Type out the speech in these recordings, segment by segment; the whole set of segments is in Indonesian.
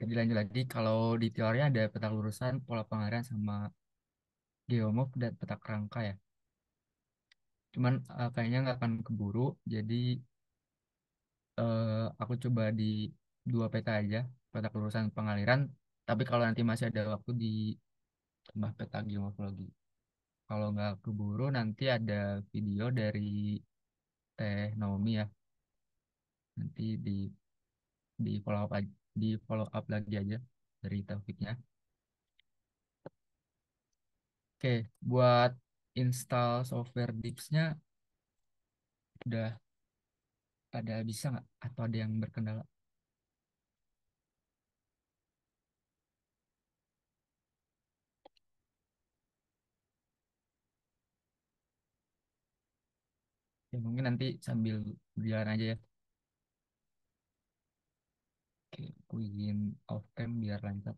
Lebih lanjut lagi, kalau di teori ada peta lurusan, pola pengarian, sama geomorf dan peta kerangka ya. Cuman kayaknya nggak akan keburu, jadi aku coba di dua peta aja, peta kelurusan pengaliran. Tapi kalau nanti masih ada waktu di tambah peta geomorfologi. Kalau nggak keburu, nanti ada video dari Teh Naomi ya. Nanti di follow up di follow up lagi aja dari topiknya. Oke, buat install software Dips-nya udah ada bisa nggak? Atau ada yang berkendala? Ya, mungkin nanti sambil berjalan aja ya. Oke, aku izin off cam biar lancar.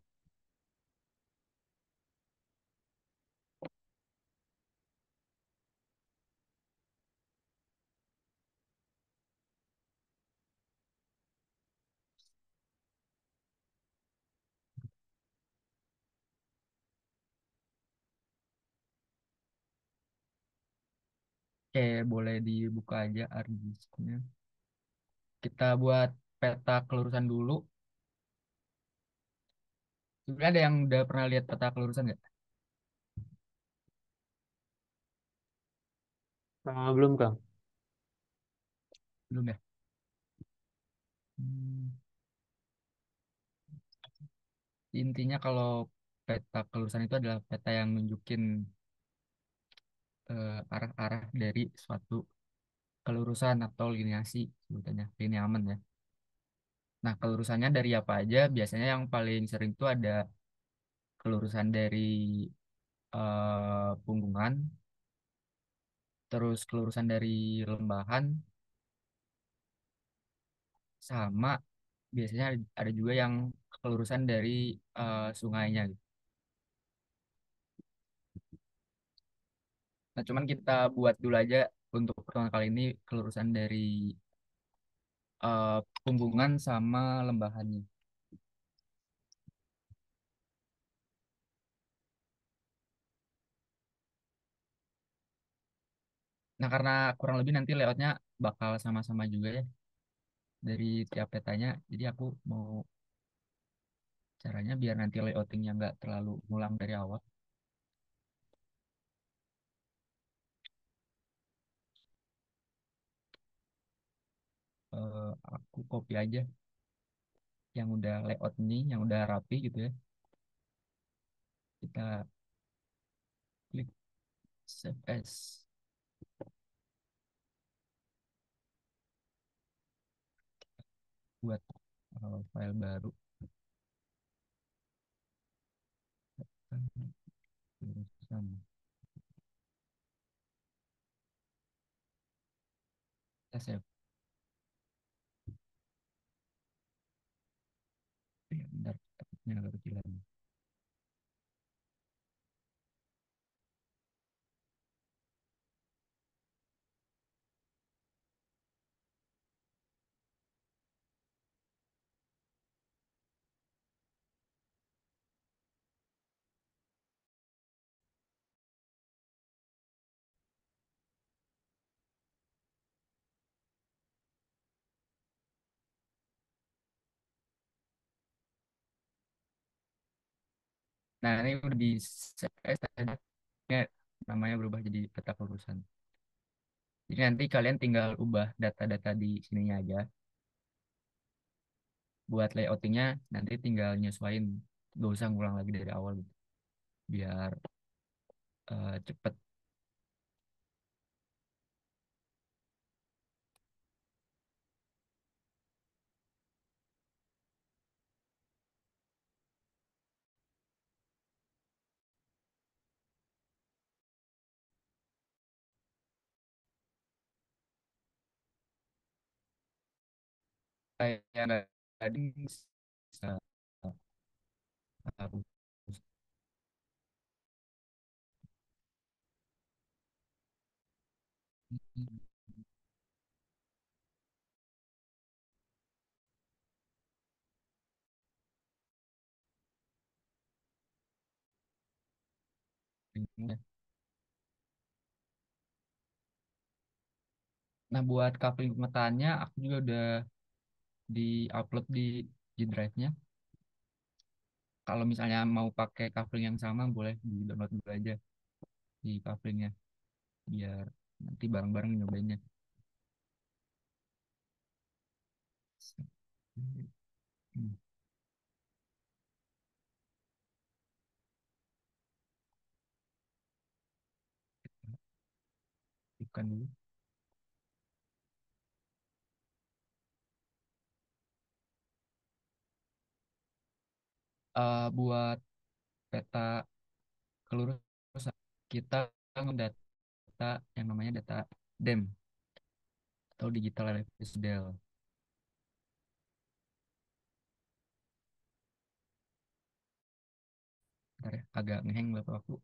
Oke, boleh dibuka aja harddisknya. Kita buat peta kelurusan dulu. Sebenarnya ada yang udah pernah lihat peta kelurusan nggak? Belum, Kang. Belum ya? Hmm, Intinya kalau peta kelurusan itu adalah peta yang nunjukin arah-arah dari suatu kelurusan atau liniasi sebutannya, lineamen ya. Nah, kelurusannya dari apa aja? Biasanya yang paling sering itu ada kelurusan dari punggungan, terus kelurusan dari lembahan, sama biasanya ada juga yang kelurusan dari sungainya gitu. Nah, cuman kita buat dulu aja untuk pertemuan kali ini kelurusan dari punggungan sama lembahannya. Nah, karena kurang lebih nanti layoutnya bakal sama-sama juga ya dari tiap petanya. Jadi aku mau caranya biar nanti layoutingnya nggak terlalu ngulang dari awal. Aku copy aja yang udah layout ini, yang udah rapi gitu ya. Kita klik save as, buat file baru. Jurusan. Kita save. Ya, bentar, takutnya agak kecilan. Nah, ini udah di save as tadi. Ya, namanya berubah jadi peta kelulusan. Jadi nanti kalian tinggal ubah data-data di sininya aja. Buat layoutingnya nanti tinggal nyesuaiin, gak usah ngulang lagi dari awal gitu. Biar cepet. Kayak nggak tadi bisa hapus. couplingnya. Nah, buat coupling pemetaannya aku juga udah di-upload di G-Drive-nya. Kalau misalnya mau pakai coupling yang sama, boleh di-download dulu aja di couplingnya, biar nanti bareng-bareng nyobainnya. Hmm, Bukan dulu. Buat peta kelurusan, kita mendata yang namanya data DEM atau Digital Elevation Model. Bentar ya, agak ngeheng laptop aku.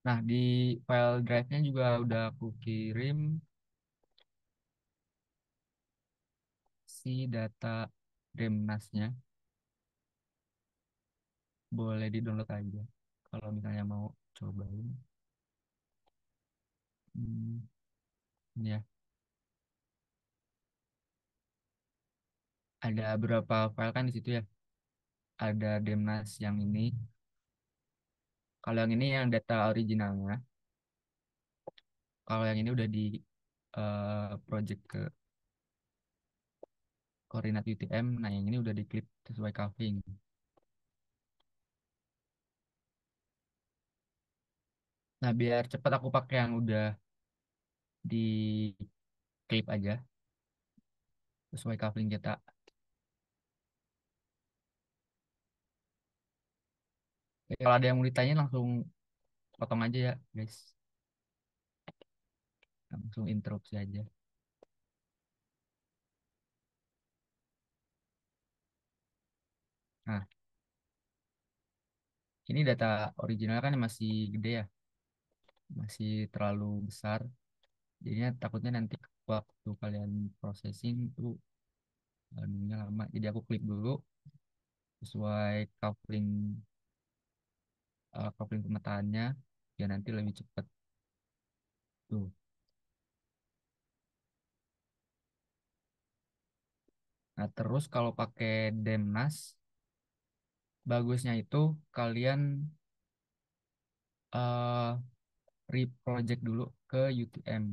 Nah, di file drive-nya juga udah aku kirim si data Demnasnya. Boleh di-download aja kalau misalnya mau cobain. Hmm, ya, ada beberapa file kan di situ ya. Ada Demnas yang ini. Kalau yang ini yang data originalnya. Kalau yang ini udah di project ke koordinat UTM. Nah, yang ini udah diklik sesuai coving. Nah, biar cepat aku pakai yang udah di klip aja sesuai coving kita. Kalau ada yang mau ditanya langsung potong aja ya, guys. Langsung interupsi aja. Nah, ini data original kan masih gede ya, masih terlalu besar. Jadinya takutnya nanti waktu kalian processing itu anunya lama. Jadi aku klik dulu sesuai coupling pemetaannya, ya nanti lebih cepat tuh. Nah, terus kalau pakai Demnas, bagusnya itu kalian eh reproject dulu ke UTM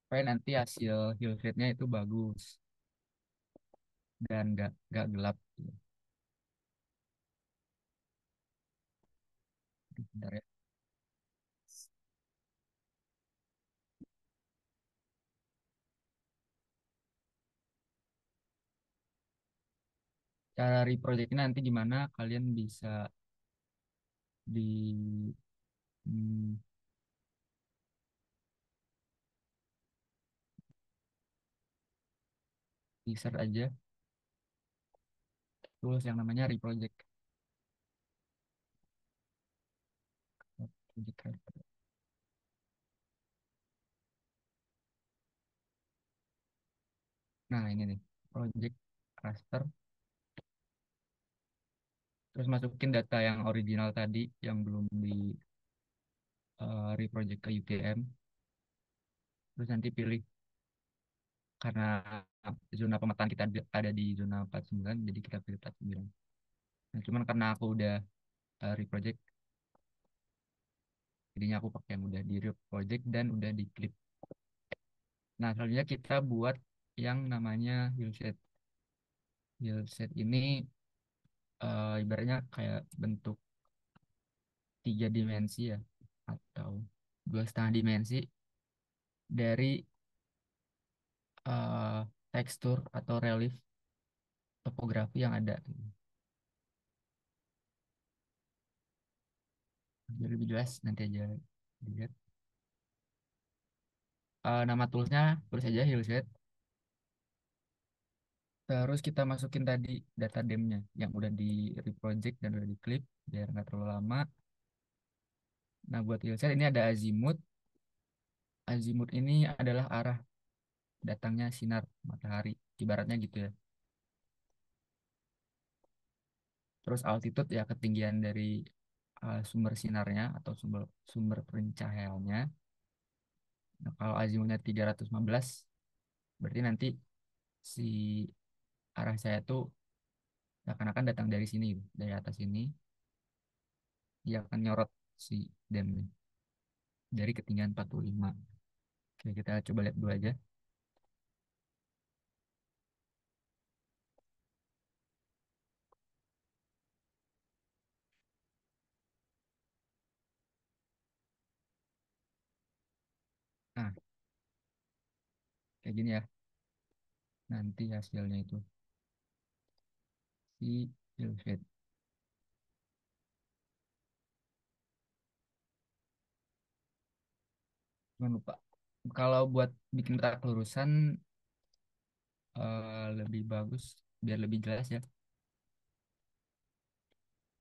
supaya nanti hasil hillrate-nya itu bagus dan nggak gelap. Bentar ya. Cara reprojectnya nanti gimana? Kalian bisa di hmm, di search aja tools yang namanya reproject. Nah, ini nih, project raster. Terus masukin data yang original tadi yang belum di reproject ke UTM. Terus nanti pilih, karena zona pemetaan kita ada di zona 49, jadi kita pilih 49. Nah, cuman karena aku udah reproject, jadinya aku pakai yang udah di reproject dan udah di clip. Nah, selanjutnya kita buat yang namanya wheelset. Wheelset ini ibaratnya kayak bentuk 3 dimensi ya, atau 2,5 dimensi dari eh, tekstur atau relief topografi yang ada. Biar lebih jelas nanti aja dilihat. Nama toolsnya tulis aja Hillshade. Terus kita masukin tadi data demnya yang udah di reproject dan udah diklik biar nggak terlalu lama. Nah buat Hillshade ini ada azimut. Azimut ini adalah arah datangnya sinar matahari, ibaratnya gitu ya. Terus altitude ya ketinggian dari sumber sinarnya atau sumber sumber pencahayaannya. Nah, kalau azimutnya 315 berarti nanti si arah saya tuh seakan-akan datang dari sini, dari atas ini, dia akan nyorot si damnya dari ketinggian 45. Oke, kita coba lihat dulu aja. Nah, kayak gini ya. Nanti hasilnya itu si hillshade. Jangan lupa. Kalau buat bikin peta kelurusan lebih bagus, biar lebih jelas ya.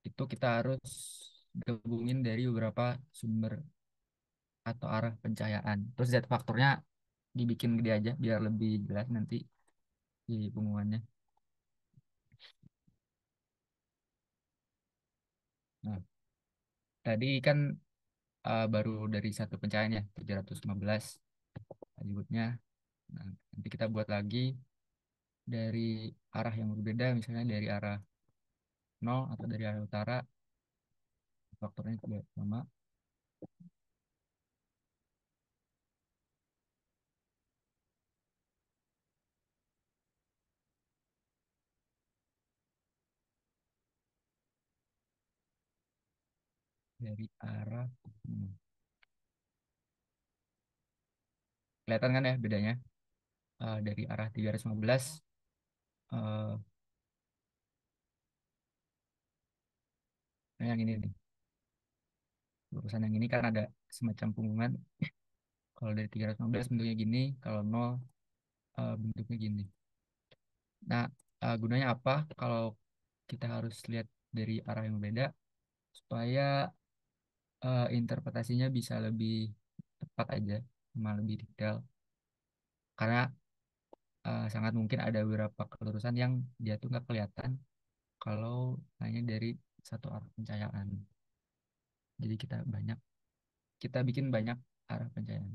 Itu kita harus gabungin dari beberapa sumber atau arah pencahayaan. Terus Z faktornya dibikin gede aja biar lebih jelas nanti di pengumumannya. Nah, tadi kan baru dari satu pencahayaan ya, 315 atributnya. Nah, nanti kita buat lagi dari arah yang berbeda, misalnya dari arah nol atau dari arah utara, faktornya juga sama. Dari arah, hmm, kelihatan kan ya bedanya. Dari arah 315, eh, nah yang ini nih, lurusan yang ini kan ada semacam punggungan. Kalau dari 315 bentuknya gini, kalau nol bentuknya gini. Nah, gunanya apa? Kalau kita harus lihat dari arah yang berbeda, supaya interpretasinya bisa lebih tepat aja, sama lebih detail. Karena sangat mungkin ada beberapa kelurusan yang dia tuh nggak kelihatan kalau hanya dari satu arah pencahayaan. Jadi kita bikin banyak arah pencahayaan.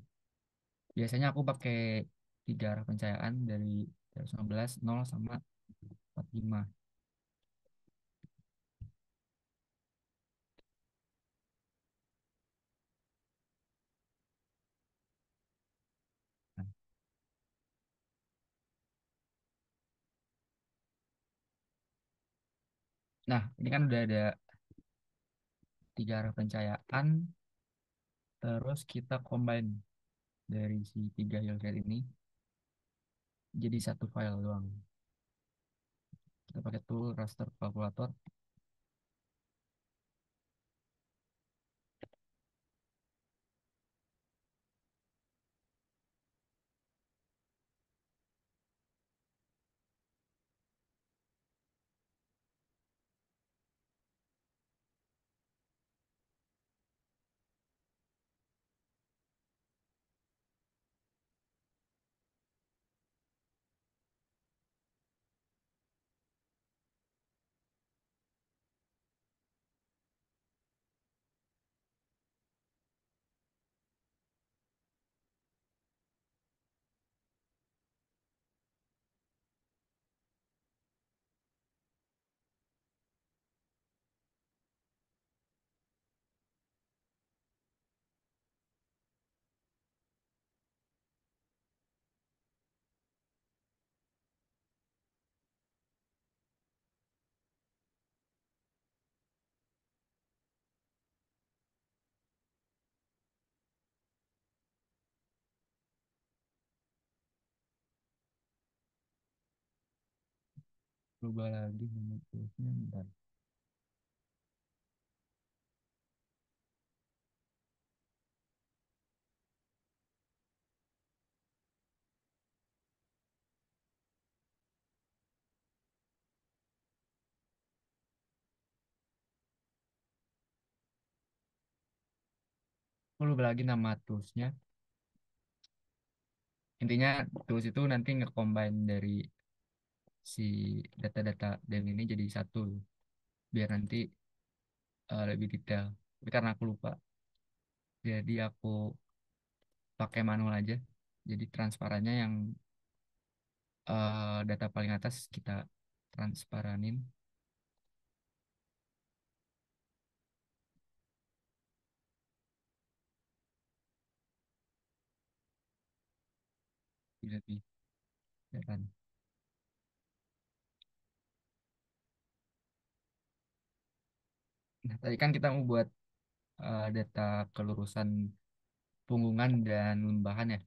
Biasanya aku pakai 3 arah pencahayaan dari 115, 0 sama 45. Nah, ini kan udah ada 3 arah pencahayaan, terus kita combine dari si 3 hillshade ini jadi satu file doang. Kita pakai tool raster calculator. Rubah lagi nama toolsnya, bentar. Rubah lagi nama toolsnya. Intinya tools itu nanti nge-combine dari si data-data dan ini jadi satu, biar nanti lebih detail. Tapi karena aku lupa, jadi aku pakai manual aja. Jadi transparannya yang data paling atas kita transparanin. Jadi lebih kelihatan. Nah, tadi kan kita mau buat data kelurusan punggungan dan lembahan ya.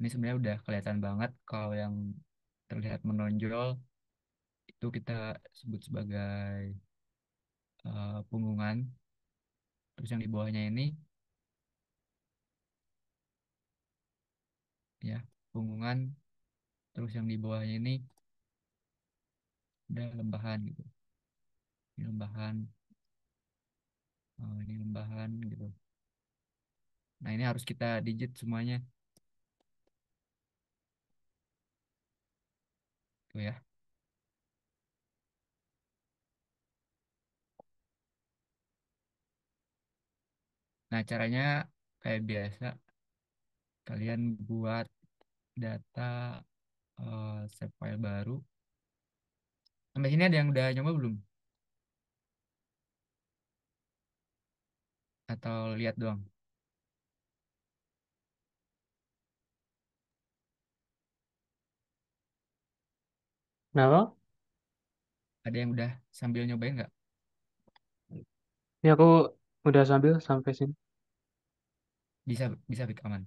Ini sebenarnya udah kelihatan banget kalau yang terlihat menonjol itu kita sebut sebagai punggungan. Terus yang di bawahnya ini ya punggungan. Terus yang di bawahnya ini udah lembahan gitu. Ini lembahan, ini lembahan gitu. Nah ini harus kita digit semuanya tuh ya. Nah caranya kayak biasa kalian buat data save file baru. Sampai sini ada yang udah nyoba belum? Atau lihat doang? Kenapa? Ada yang udah sambil nyobain nggak? Ini aku udah sambil sampai sini. Bisa bisa Fik, aman.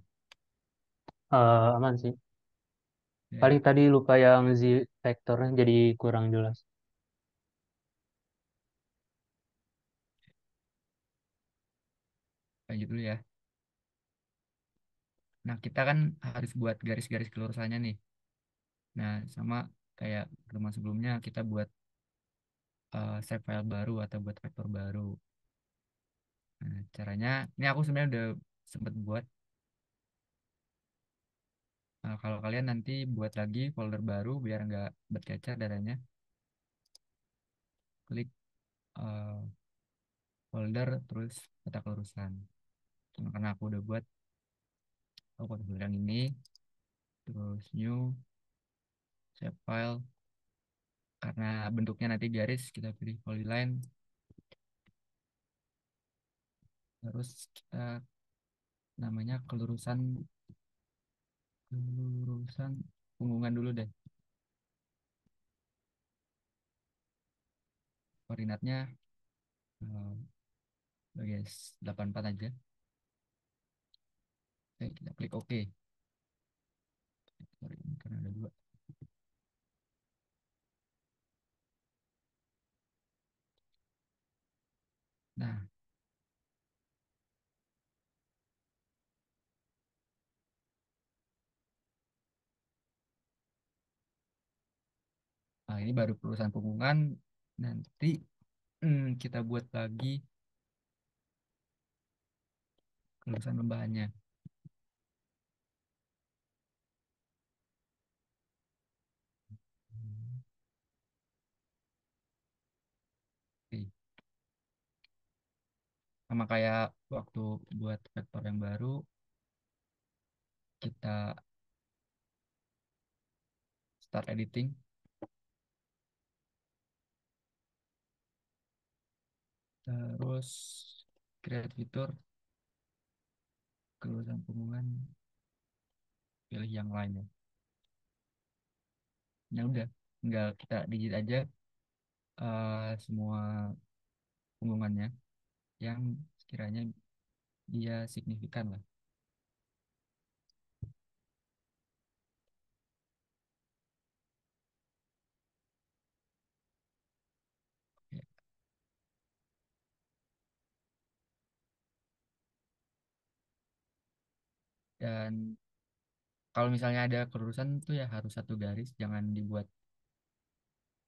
Aman sih. Ya, Paling tadi lupa yang Z vektornya jadi kurang jelas. lanjut dulu ya. Nah, kita kan harus buat garis-garis kelurusannya nih. Nah, sama kayak pertemuan sebelumnya kita buat save file baru atau buat vektor baru. Nah, caranya ini aku sebenarnya udah sempet buat. Nah, kalau kalian nanti buat lagi folder baru biar nggak bercecer datanya, klik eh, folder terus peta kelurusan. Cuma karena aku udah buat, aku buat folder yang ini, terus new, save file. Karena bentuknya nanti garis, kita pilih polyline. Terus kita namanya kelurusan punggungan dulu deh. Koordinatnya eh, sebagai 84 aja. Oke, kita klik OK. Sorry, ini karena ada dua. Nah, ini baru kelulusan punggungan. Nanti kita buat lagi kelulusan lembahannya. Oke. Sama kayak waktu buat vektor yang baru, kita start editing. Terus create fitur, kelulusan punggungan, pilih yang lainnya. Ya udah, tinggal kita digit aja semua punggungannya yang sekiranya dia signifikan lah. Dan kalau misalnya ada kelurusan tuh ya harus satu garis, jangan dibuat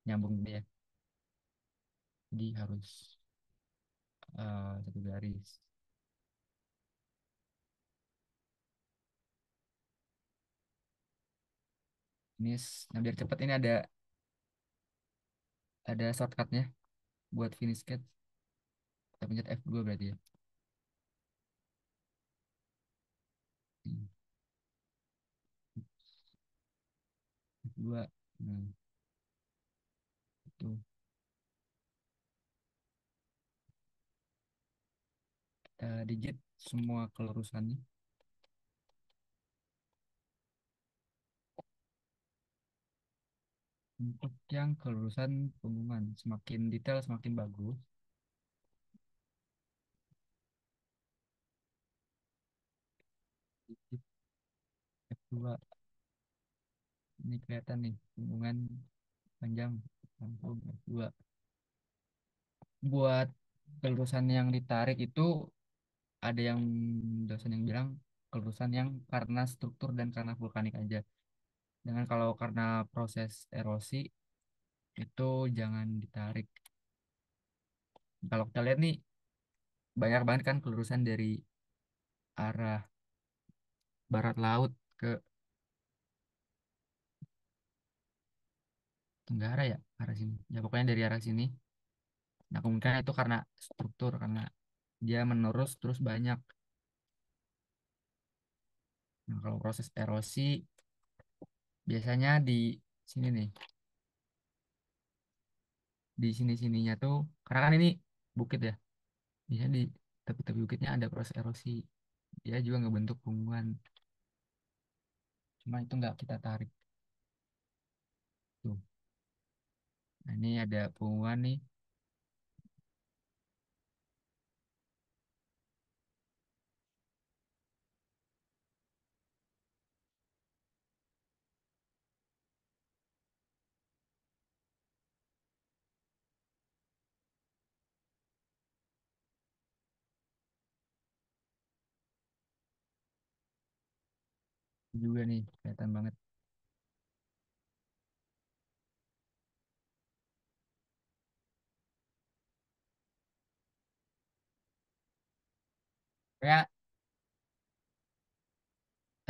nyambung gitu ya. Jadi harus satu garis. Ini nah biar cepet ini ada shortcutnya buat finish sketch. Kita pencet F2 berarti ya. Hmm, F2. Nah, itu kita digit semua kelurusannya. Untuk yang kelurusan punggungan semakin detail semakin bagus. Digit F2 ini kelihatan nih punggungan panjang langsung F2. Buat kelurusan yang ditarik itu ada yang dosen yang bilang kelurusan yang karena struktur dan karena vulkanik aja. Dengan kalau karena proses erosi itu jangan ditarik. Kalau kita lihat nih banyak banget kan kelurusan dari arah barat laut ke tenggara ya arah sini. Ya pokoknya dari arah sini. Nah kemungkinan itu karena struktur karena dia menerus terus banyak. Nah kalau proses erosi biasanya di sini nih, di sini-sininya tuh karena kan ini bukit ya. Biasanya di tepi-tepi bukitnya ada proses erosi. Dia juga ngebentuk gunungan. Cuma itu nggak kita tarik tuh. Nah ini ada gunungan nih juga nih kelihatan banget. Kayak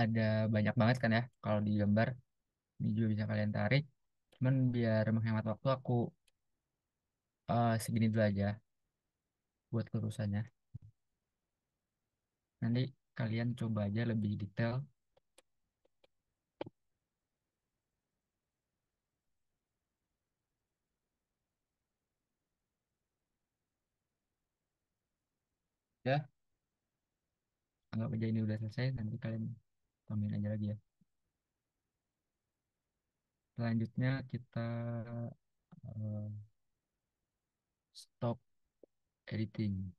ada banyak banget kan ya kalau di gambar. Ini juga bisa kalian tarik. Cuman biar menghemat waktu aku segini dulu aja buat kelurusannya. Nanti kalian coba aja lebih detail. Ya, anggap aja ini udah selesai. Nanti kalian tambahin aja lagi ya. Selanjutnya kita eh, stop editing.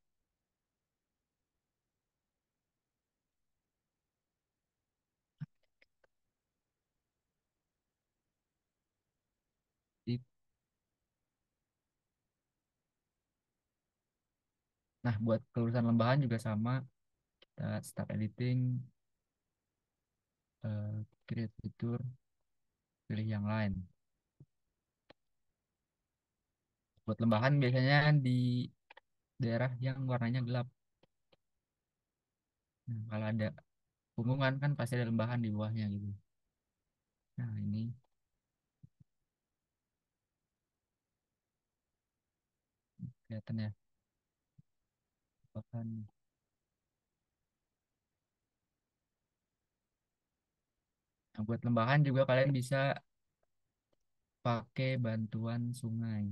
Di- Nah, buat kelurusan lembahan juga sama. Kita start editing, create fitur, pilih yang lain. Buat lembahan biasanya di daerah yang warnanya gelap. Nah, kalau ada gunungan kan pasti ada lembahan di bawahnya gitu. Nah, ini kelihatan ya. Bahkan nah, buat lembahan juga kalian bisa pakai bantuan sungai.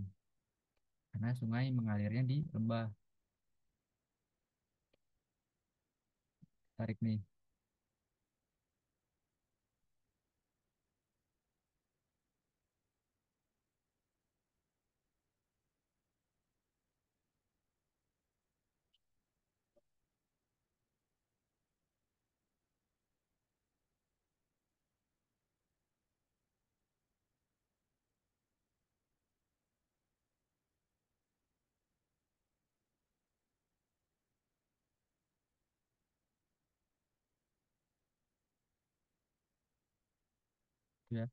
Karena sungai mengalirnya di lembah. Tarik nih. ya.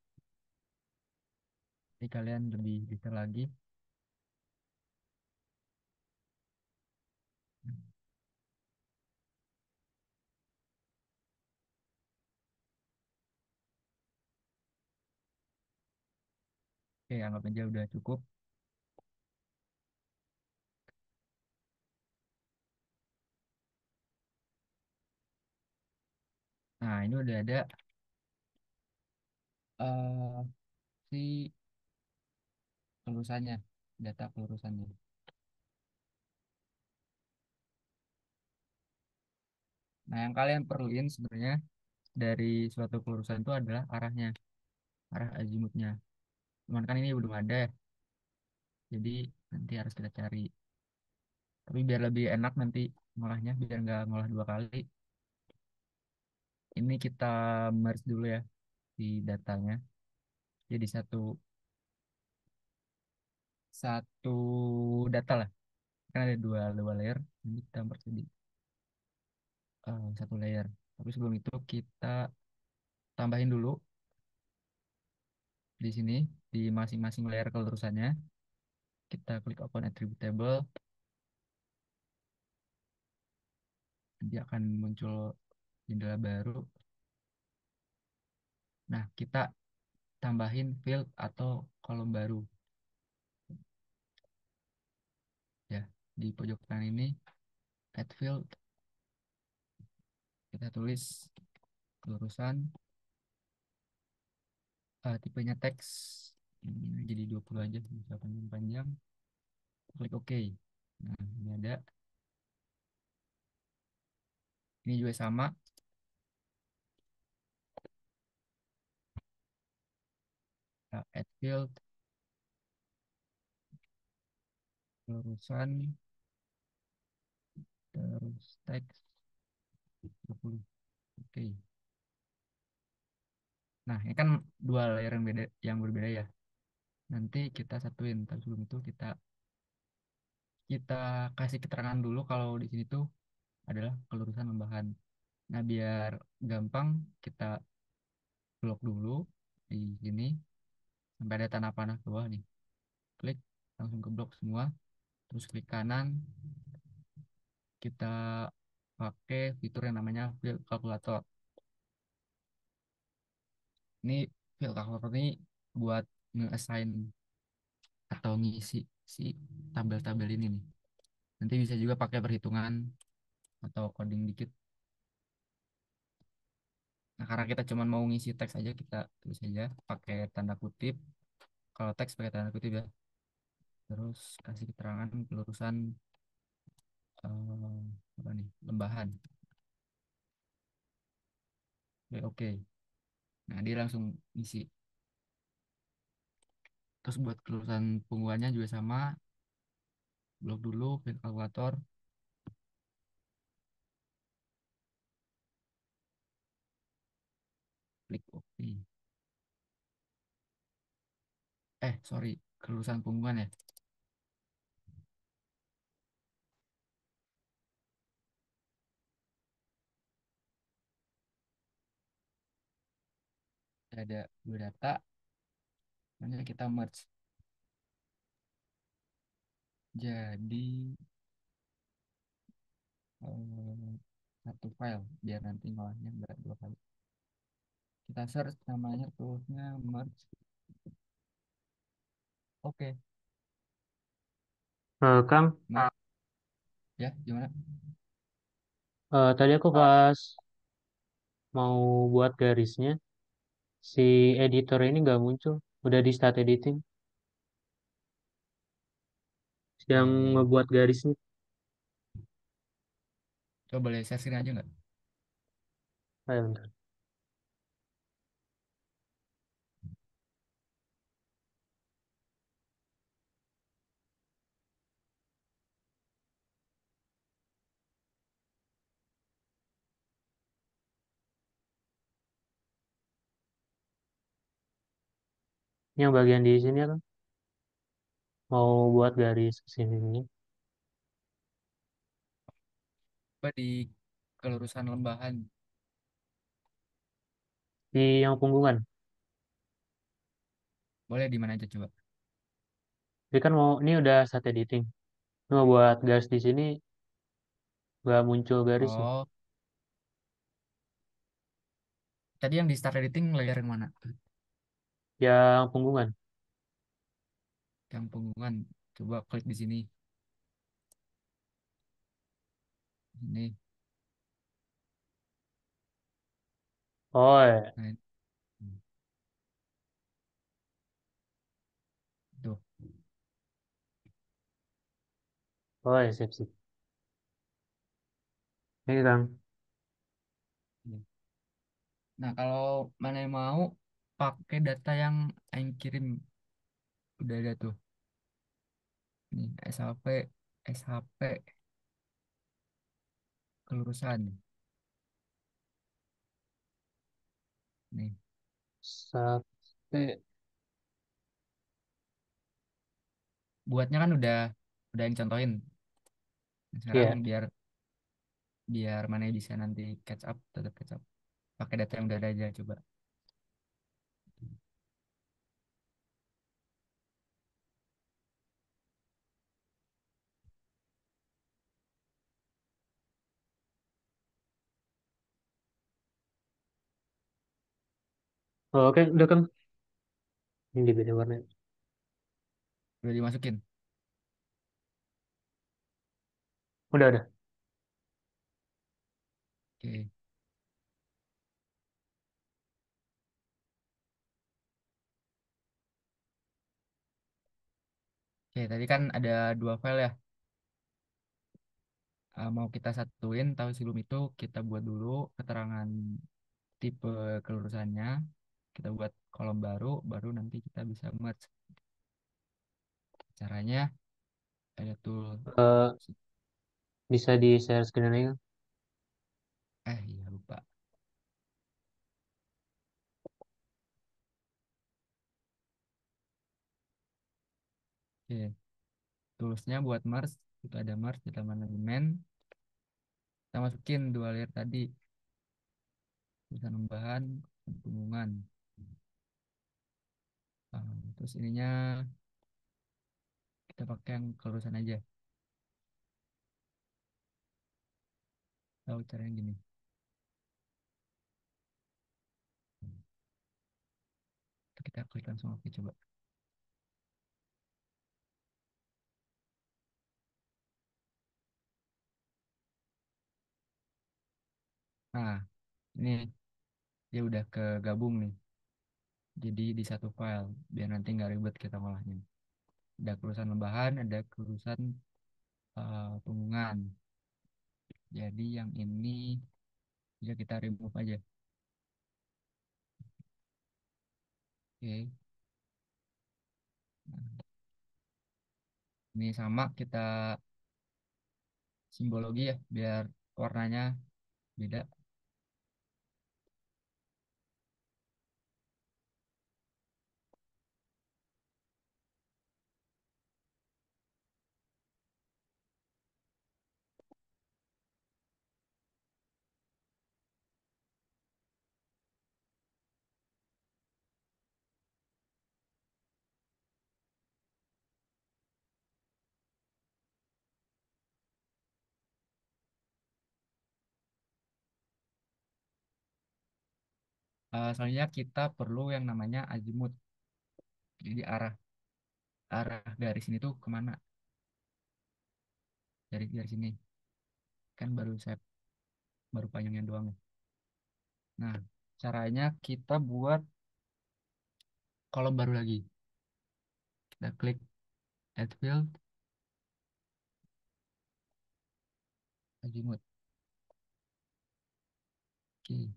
Jadi kalian lebih detail lagi. Oke, anggap aja udah cukup. Nah, ini udah ada eh si kelulusannya, data kelulusannya. Nah, yang kalian perluin sebenarnya dari suatu kelulusan itu adalah arahnya, arah azimutnya. Cuman kan ini belum ada, ya, jadi nanti harus kita cari. Tapi biar lebih enak nanti ngolahnya, biar nggak ngolah dua kali. Ini kita merge dulu ya di datanya. Jadi satu satu data lah. Kan ada dua layer. Ini kita merge jadi satu layer. Tapi sebelum itu kita tambahin dulu di sini di masing-masing layer kelurusannya. Kita klik open attribute table. Nanti akan muncul jendela baru. Nah, kita tambahin field atau kolom baru ya. Di pojok kanan ini add field, kita tulis kelulusan, tipenya teks. Ini jadi 20 aja, bisa panjang-panjang. Klik OK. Nah, ini ada. Ini juga sama. Add field, kelulusan, terus teks 20. Oke. Nah, ini kan dua layer yang beda, yang berbeda ya. Nanti kita satuin. Tapi sebelum itu kita kasih keterangan dulu kalau di sini tuh adalah kelulusan lembahan. Nah, biar gampang kita blok dulu di sini sampai ada tanda panah ke bawah nih. Klik langsung ke blok semua. Terus klik kanan, kita pakai fitur yang namanya field calculator. Ini field calculator ini buat nge-assign atau ngisi si tabel-tabel ini nih. Nanti bisa juga pakai perhitungan atau coding dikit. Nah, karena kita cuma mau ngisi teks aja, kita tulis aja pakai tanda kutip. Kalau teks pakai tanda kutip ya. Terus kasih keterangan pelurusan apa nih? Lembahan. Oke, oke. Nah, dia langsung ngisi. Terus buat kelulusan penggunaannya juga sama. Blok dulu, pilih kalkulator, klik OK. Sorry, kelulusan penggunaan ya. Ada dua data, nanti kita merge. Jadi eh, satu file, biar nanti ngolahnya nggak dua kali. Kita search namanya toolsnya merge. Oke, Kang, merge ya gimana? tadi aku pas mau buat garisnya, si editor ini nggak muncul. Udah di start editing, yang Eh, ngebuat garisnya. Coba boleh share screen aja nggak? Ayo, bentar. Yang bagian di sini kan mau buat garis ke sini ini. Coba di kelurusan lembahan. Di yang punggungan. Boleh di mana aja coba. Jadi kan mau ini udah start editing. Ini mau buat garis di sini nggak muncul garisnya. Oh, tadi yang di start editing layer yang mana? Yang punggungan. Yang punggungan. Coba klik di sini. Ini. Oh ya. Nah, tuh. Oh ya, sip sip. Ini Kang. Nah, kalau mana yang mau pakai data yang Aing kirim udah ada tuh. Nih, SHP kelurusan. Nih, Sampai. buatnya kan udah yang contohin. Nah, sekarang Ya. biar biar mana bisa nanti catch up, tetap catch up. Pakai data yang udah ada aja coba. Oh, oke, udah Kang. Ini di beda warna. Udah dimasukin. Udah. Oke. Oke, tadi kan ada dua file ya. Mau kita satuin, tahu sebelum itu kita buat dulu keterangan tipe kelurusannya. Kita buat kolom baru, baru nanti kita bisa merge. Caranya ada tool. Eh, bisa di share screen aja. Iya lupa. Oke, toolsnya buat merge. Itu ada merge, kita manajemen. Kita masukin dua layer tadi. Bisa nambahan, hubungan. Terus ininya kita pakai yang kelurusan aja. Tahu caranya gini. Kita klik langsung oke coba. Nah, ini dia udah kegabung nih. Jadi di satu file, biar nanti nggak ribet kita ngolahnya. Ada kelulusan lembahan, ada kelulusan punggungan. Jadi yang ini bisa kita remove aja. Oke. Nah, ini sama kita simbologi ya, biar warnanya beda. Selanjutnya kita perlu yang namanya azimut. Jadi arah arah garis ini tuh kemana? Dari sini kan baru panjangnya doang ya. Nah, caranya kita buat kolom baru lagi. Kita klik add field, azimut. Oke,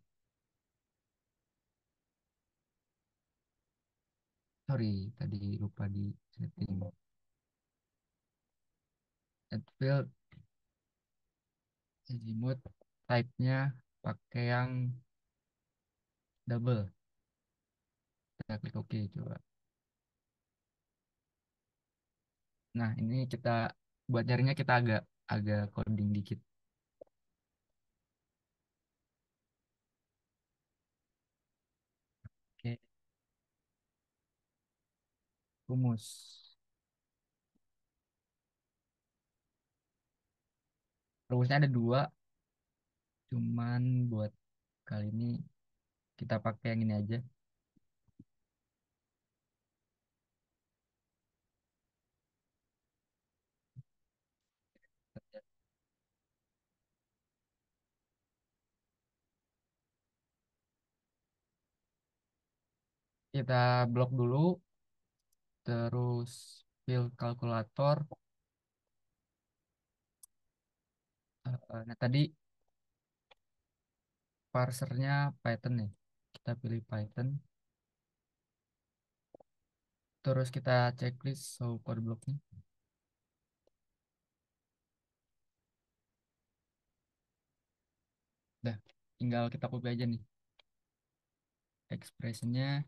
sorry tadi lupa di setting. Add field, azimut, type-nya pakai yang double. Kita klik OK coba. Nah, ini kita buat nyarinya kita agak agak coding dikit. Oke, rumus. Rumusnya ada dua, cuman buat kali ini kita pakai yang ini aja. Kita blok dulu, terus fill kalkulator. Nah tadi parsernya Python nih. Kita pilih Python, terus kita checklist so code blocknya. Udah, tinggal kita copy aja nih expressionnya.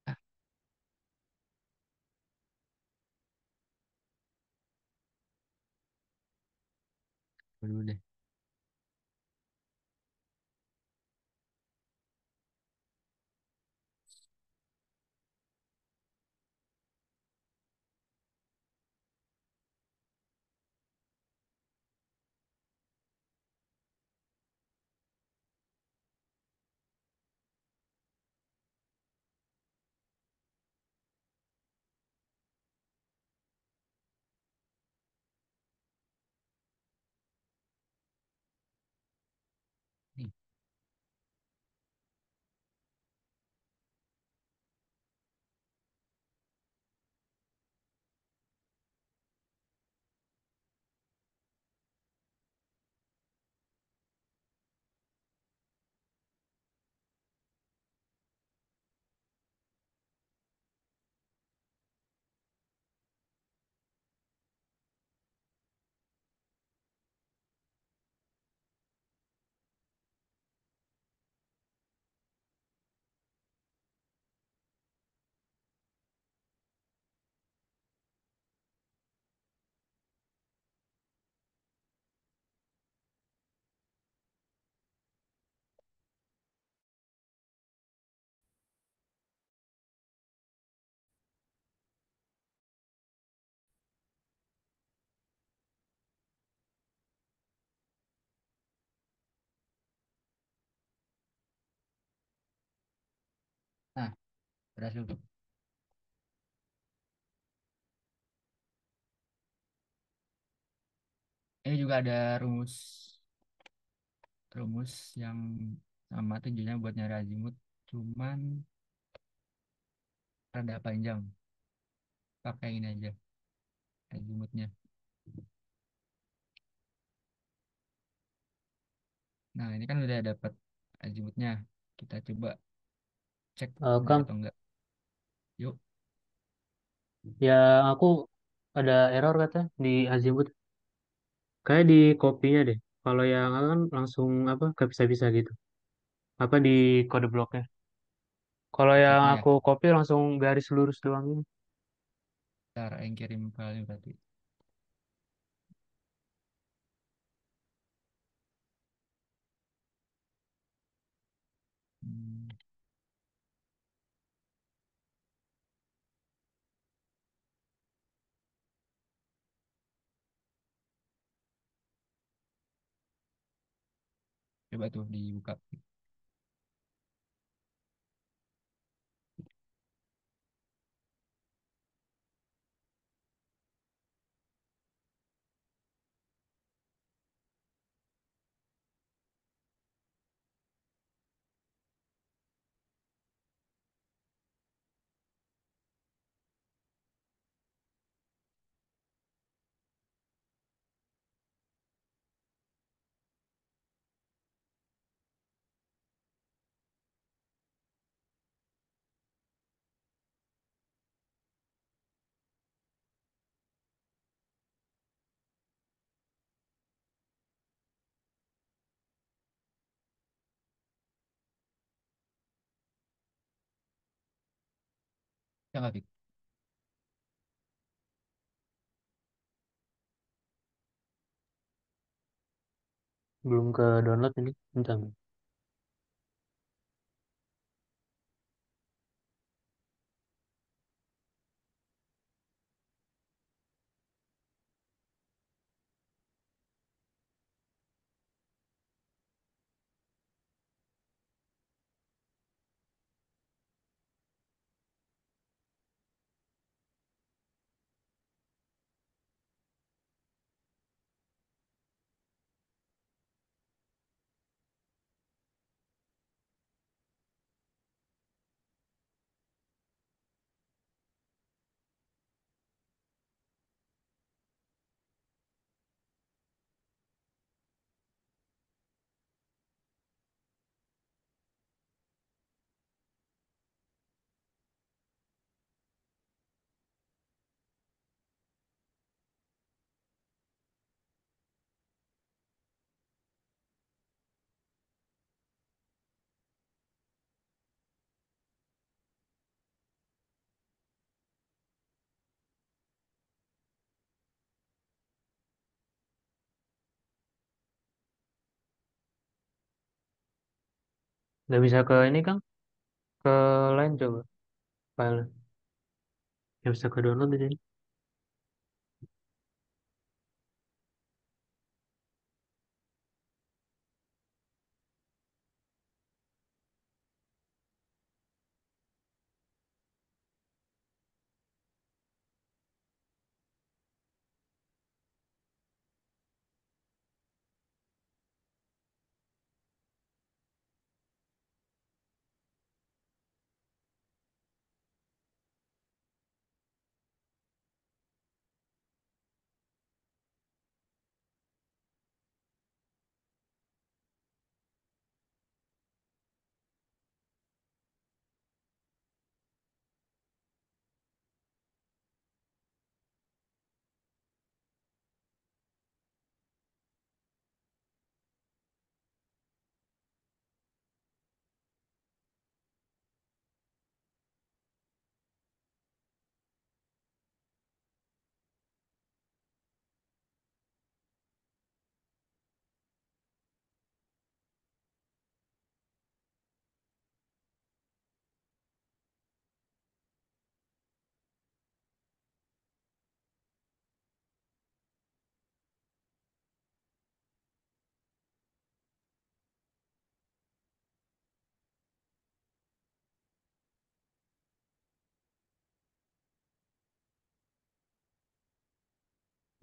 Ah, dulu deh. Nih. Nah, berhasil tuh. Ini juga ada rumus rumus yang sama tujuannya buat nyari azimut, cuman rada panjang. Pakai ini aja azimutnya. Nah, ini kan udah dapat azimutnya. Kita coba cek benar Kang, atau enggak. Yuk. ya aku ada error kata di Azimut. Kayak di kopinya deh. Kalau yang aku kan langsung apa gak bisa-bisa gitu. Apa di kode bloknya. Kalau yang Chatnya ya. aku copy langsung garis lurus doang ini. Ntar yang kirim file berarti. Hmm, coba tuh dibuka. Ya nggak, Fik? Belum ke download ini. Bentar. Nggak bisa ke ini Kang? Ke lain coba. File. Yang bisa ke download di sini.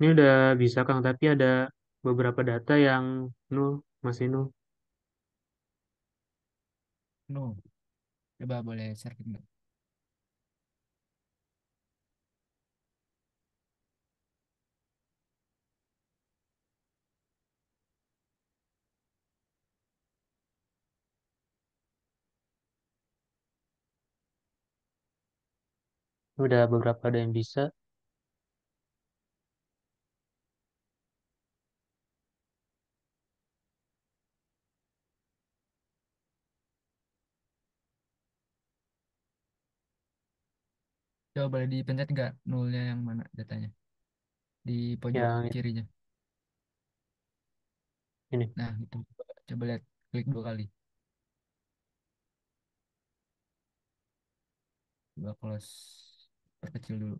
Ini udah bisa Kang, tapi ada beberapa data yang nol, masih nol. No. Coba boleh share ke nggak? Udah beberapa ada yang bisa. Coba boleh dipencet nggak nolnya yang mana datanya? Di pojok Yang kirinya. ini. Nah, itu. Coba lihat. Klik 2 kali. Coba close. Perkecil dulu.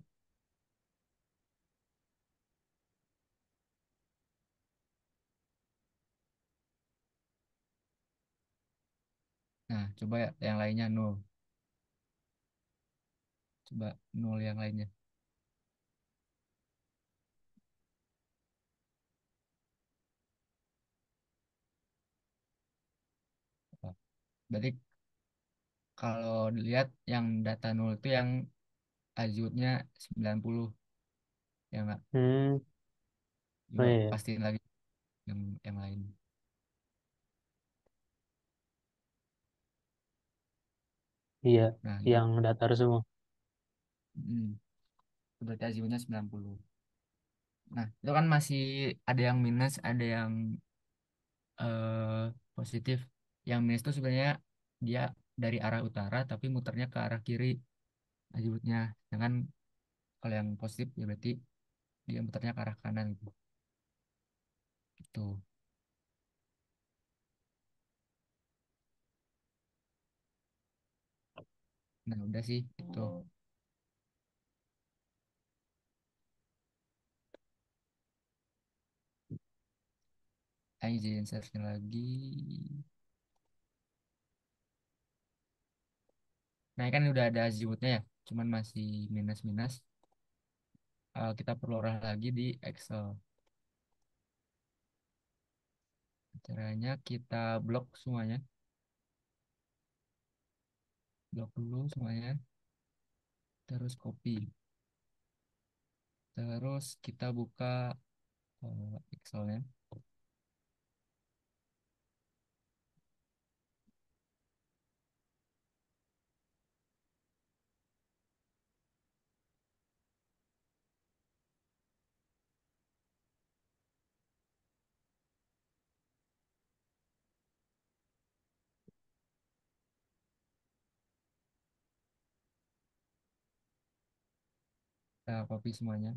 Nah, coba ya yang lainnya nol. Coba nol yang lainnya. Apa? Berarti kalau dilihat yang data nol itu yang Azure-nya 90, ya nggak? Hmm, oh Coba iya, pastiin lagi yang lain. iya, Nah, itu. yang datar semua. Hmm, berarti Azure-nya 90. Nah, itu kan masih ada yang minus, ada yang positif. Yang minus itu sebenarnya dia dari arah utara tapi muternya ke arah kiri. azimutnya. Jangan kalau yang positif ya berarti dia muternya ke arah kanan gitu. Gitu. Nah, udah sih itu. Izin searchnya lagi. Nah, kan udah ada azimutnya ya. Cuman masih minus-minus. Kita perlu olah lagi di Excel. Caranya kita blok semuanya. Blok dulu semuanya. Terus copy. Terus kita buka Excelnya. Kita copy semuanya.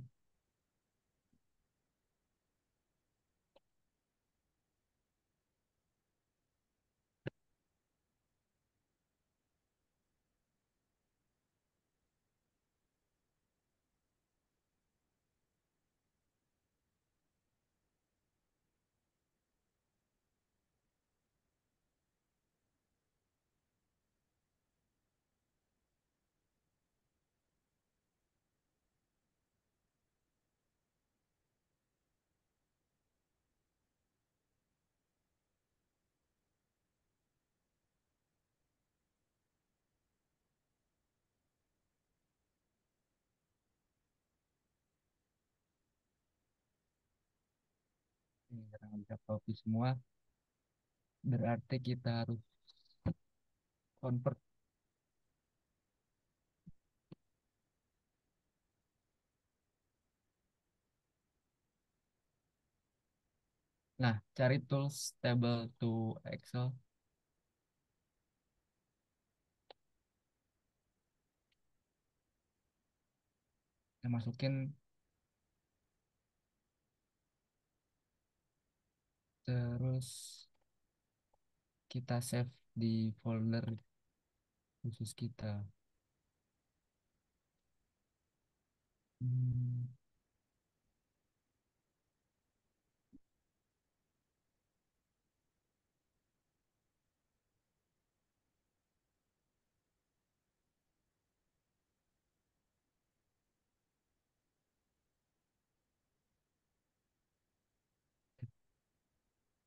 Ini karena nggak bisa copy semua. Berarti kita harus convert. Nah, cari tools table to Excel. Yang masukin terus kita save di folder khusus kita. Hmm,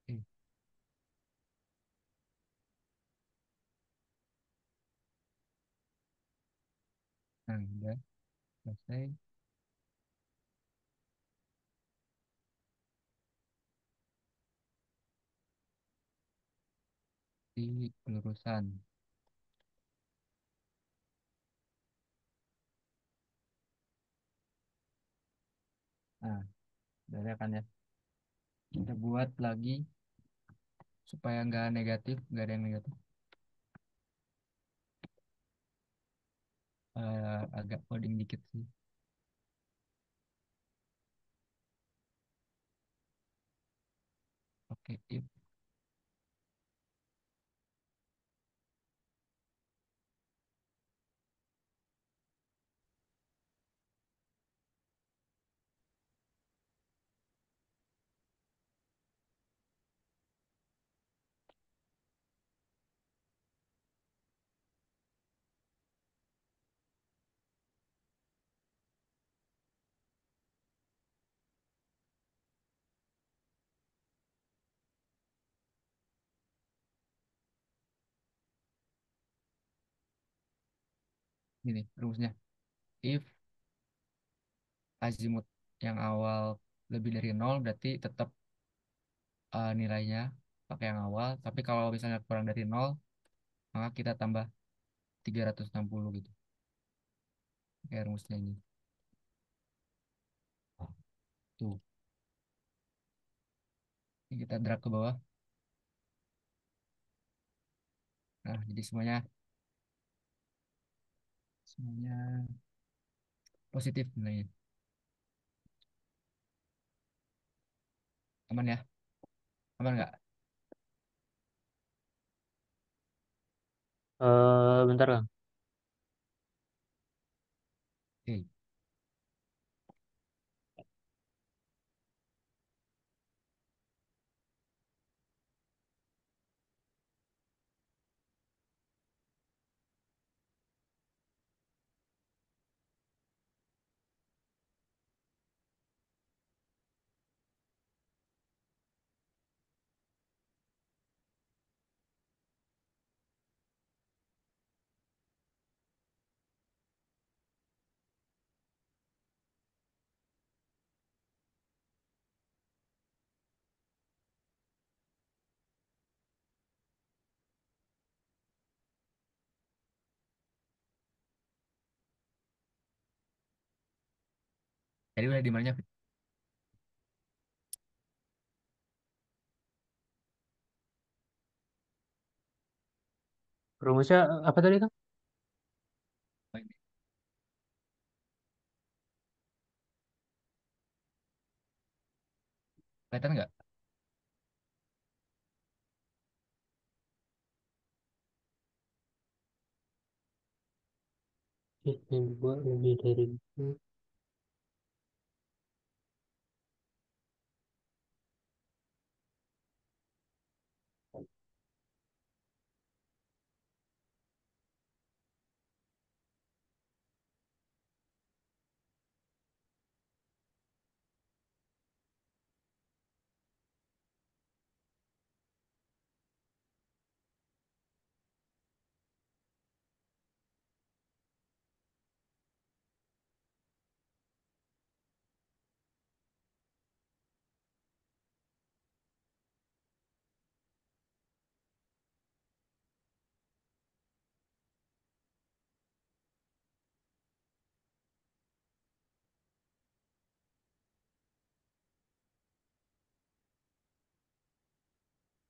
oke. Nah, udah selesai di pelurusan. Nah, udah ada kan ya. Kita buat lagi supaya nggak negatif, nggak ada yang negatif. Agak coding dikit sih. Oke, if ini rumusnya. If azimut yang awal lebih dari nol berarti tetap nilainya pakai yang awal. Tapi kalau misalnya kurang dari nol maka kita tambah 360 gitu. Kayak rumusnya ini. Tuh, ini kita drag ke bawah. Nah, jadi semuanya semuanya positif nilainya. Aman ya? Aman nggak? Bentar Kang. Oke. Jadi udah di mananya? Rumusnya apa tadi Kang? Oh, ini. Kelihatan nggak? Yang dua lebih dari itu.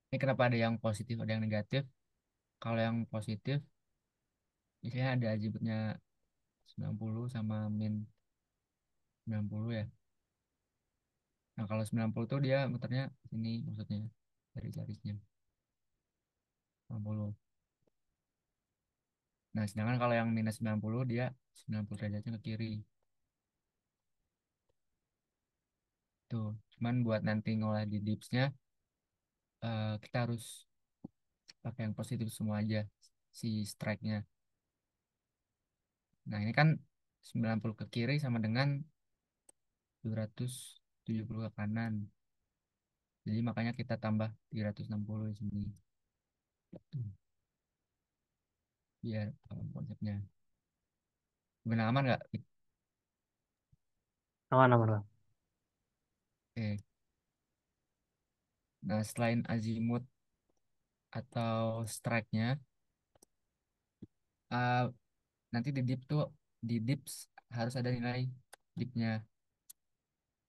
Ini kenapa ada yang positif, ada yang negatif? Kalau yang positif, misalnya ada azimutnya 90 sama min 90 ya. Nah, kalau 90 tuh dia muternya sini maksudnya dari garisnya 90. Nah, sedangkan kalau yang minus 90 dia 90 derajatnya ke kiri. Tuh, cuman buat nanti ngolah di dipsnya kita harus pakai yang positif semua aja si strike-nya. Nah, ini kan 90 ke kiri sama dengan 270 ke kanan. Jadi makanya kita tambah 360 di sini. Tuh, biar paham konsepnya. Benar aman nggak? Aman aman Kang. Oke. Nah, selain azimut atau strike-nya, uh, nanti di dip tuh di dips harus ada nilai dipnya.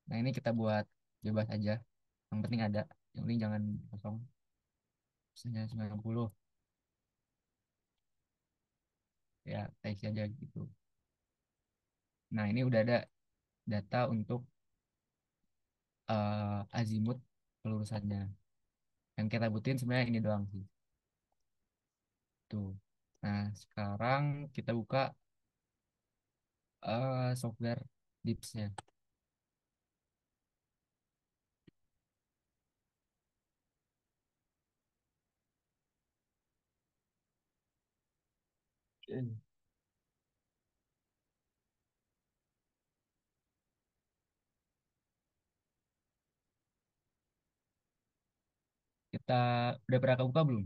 Nah, ini kita buat bebas aja. Yang penting ada. Yang penting jangan kosong. Misalnya 90. Ya, isi aja gitu. Nah, ini udah ada data untuk azimut pelurusannya. Yang kita butuhin sebenarnya ini doang sih. Tuh. Nah, sekarang kita buka software Dips-nya. Oke. Kita udah pernah kebuka belum?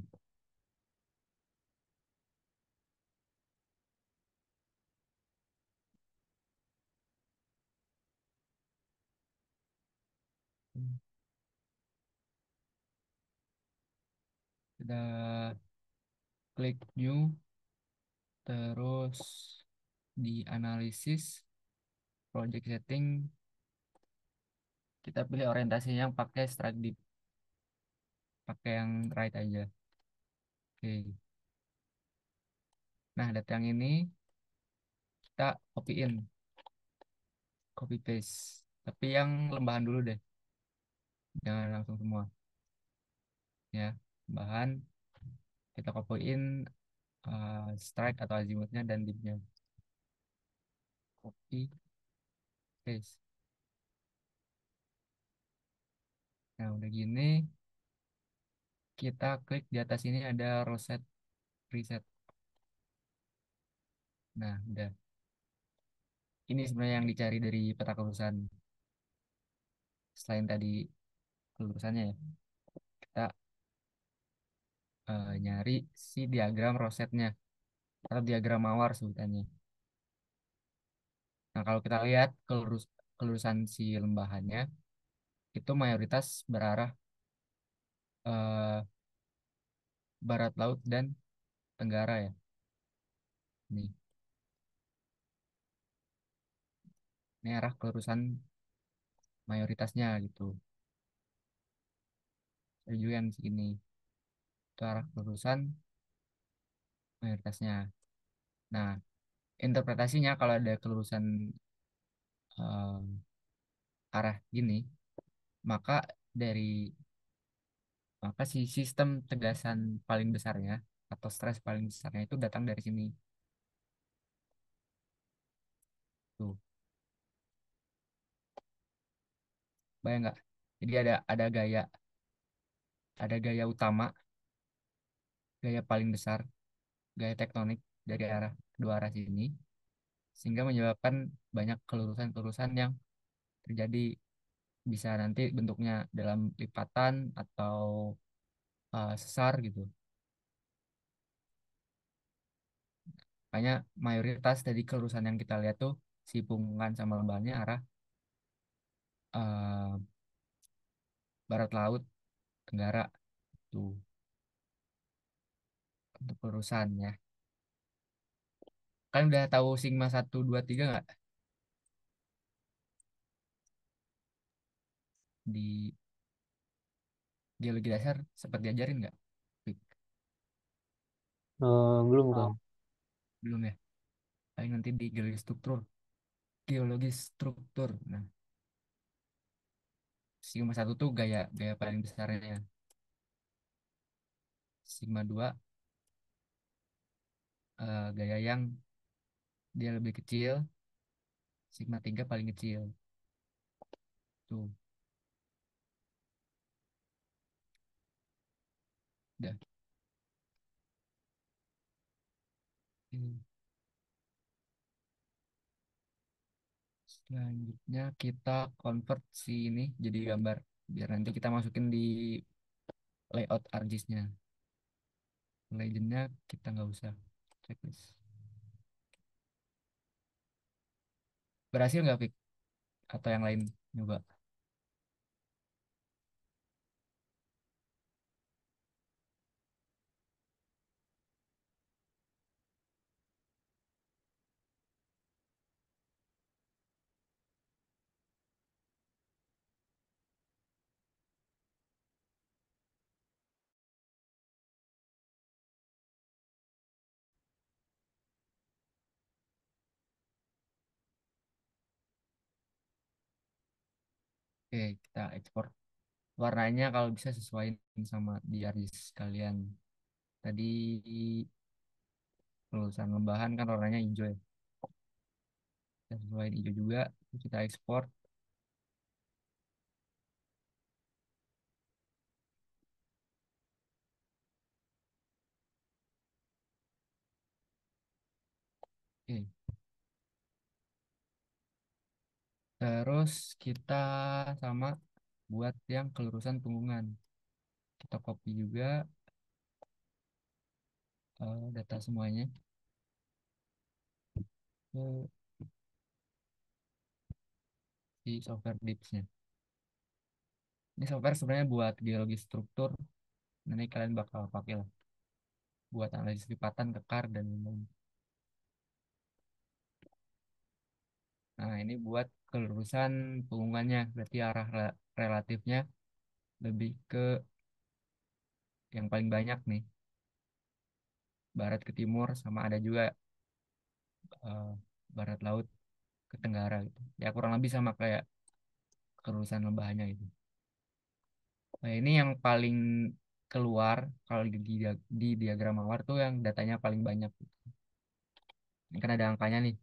Kita klik new, terus di analisis, project setting, kita pilih orientasinya yang pakai strike dip, pakai yang right aja. Oke. Nah, data yang ini kita copy paste. Tapi yang lembahan dulu deh, jangan langsung semua ya. Lembahan kita copyin strike atau azimutnya dan dipnya. Copy paste. Nah, udah gini kita klik di atas ini ada roset preset. Nah, udah. Ini sebenarnya yang dicari dari peta kelulusan. Selain tadi kelulusannya ya, kita nyari si diagram rosetnya atau diagram mawar sebutannya. Nah, kalau kita lihat kelulusan si lembahannya itu mayoritas berarah eh, barat laut dan tenggara ya. Nih, ini arah kelulusan mayoritasnya gitu. Ada juga yang segini. Itu arah kelulusan mayoritasnya. Nah, interpretasinya kalau ada kelulusan arah gini, maka dari maka si sistem tegasan paling besarnya atau stres paling besarnya itu datang dari sini. Tuh, bayang nggak? Jadi ada gaya utama, gaya paling besar, gaya tektonik dari kedua arah sini, sehingga menyebabkan banyak kelurusan-kelurusan yang terjadi bisa nanti bentuknya dalam lipatan atau sesar gitu. Makanya mayoritas dari kelurusan yang kita lihat tuh si punggungan sama lembahannya arah eh, barat laut, tenggara tuh untuk kelurusan ya. Kan udah tahu sigma 1 2 3 nggak di geologi dasar sempat diajarin nggak? Wih, Belum Kang. belum ya. Paling nanti di geologi struktur. Geologi struktur. Nah, sigma 1 tuh gaya gaya paling besarnya. Sigma 2 gaya yang dia lebih kecil. Sigma 3 paling kecil. Tuh, udah. Hmm. Selanjutnya kita convert si ini jadi gambar. Biar nanti kita masukin di layout ArcGIS-nya. Legendnya kita nggak usah checklist. Berhasil nggak, Fik? Atau yang lain nyoba? Oke, kita ekspor. Warnanya kalau bisa sesuaiin sama di ArcGIS kalian. Tadi lulusan lembahan kan warnanya hijau ya. Kita sesuaiin hijau juga. Terus kita ekspor. Oke. Terus kita sama buat yang kelurusan punggungan. Kita copy juga data semuanya ke si software Dips-nya. Ini software sebenarnya buat geologi struktur. Nanti kalian bakal pakai lah buat analisis lipatan, kekar, dan lain-lain. Nah, ini buat kelurusan punggungannya. Berarti arah relatifnya lebih ke yang paling banyak nih. Barat ke timur sama ada juga barat laut ke tenggara gitu. Ya kurang lebih sama kayak kerusan lembahnya gitu. Nah, ini yang paling keluar kalau di diagram mawar tuh yang datanya paling banyak. Ini kan ada angkanya nih,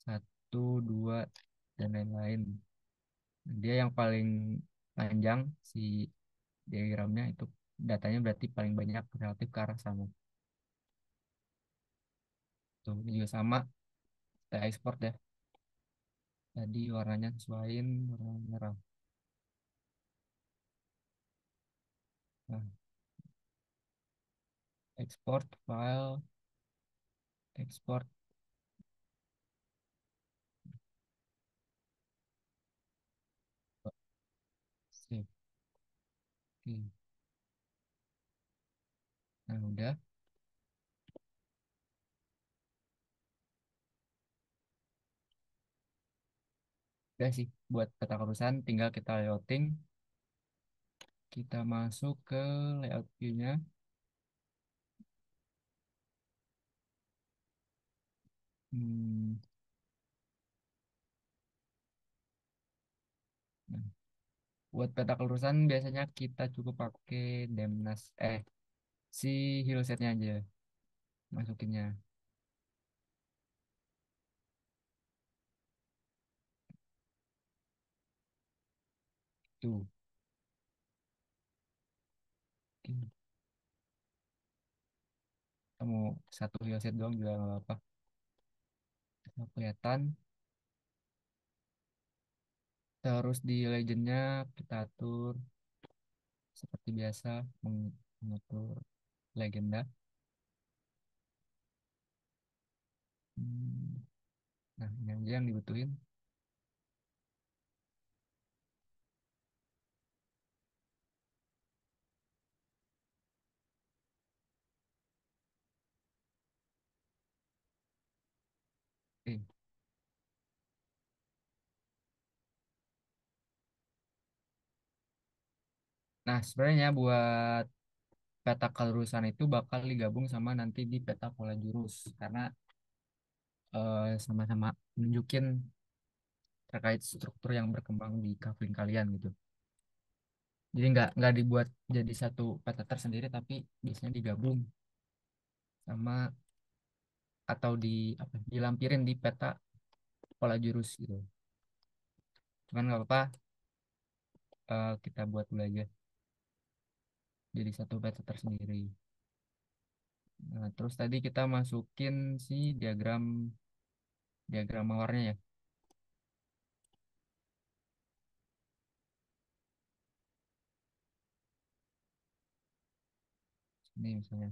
satu, dua, dan lain-lain. Nah, dia yang paling panjang si diagramnya itu datanya berarti paling banyak relatif ke arah sana. Tuh, ini juga sama kayak ekspor ya. Tadi warnanya sesuaiin warna merah. Nah, ekspor file, ekspor save. Oke. Nah, udah sih buat peta urusan tinggal kita layouting, kita masuk ke layout view-nya. Hmm, nah, buat peta kelurusan biasanya kita cukup pakai Demnas si healset-nya aja masukinnya. Tuh. Oke. Kamu satu healset doang juga nggak apa-apa. Nggak kelihatan. Terus di legendnya kita atur seperti biasa mengatur legenda. Hmm, nah, ini aja yang dibutuhin. Oke. Nah, sebenarnya buat peta kelurusan itu bakal digabung sama nanti di peta pola jurus karena sama-sama nunjukin terkait struktur yang berkembang di kafling kalian gitu. Jadi nggak dibuat jadi satu peta tersendiri tapi biasanya digabung sama atau dilampirin di peta pola jurus gitu. Cuman nggak apa-apa, kita buat dulu aja jadi satu peta tersendiri. Nah, terus tadi kita masukin si diagram diagram mawarnya ya. Ini misalnya.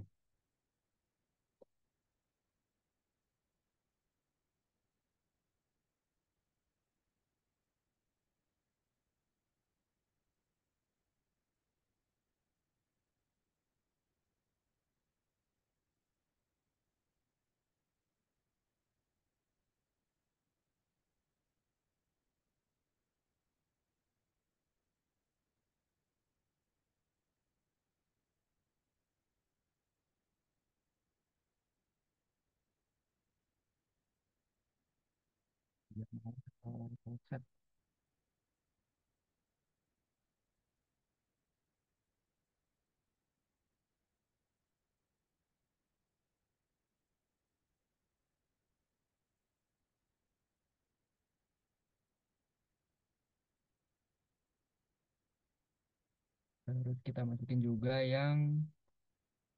Terus kita masukin juga yang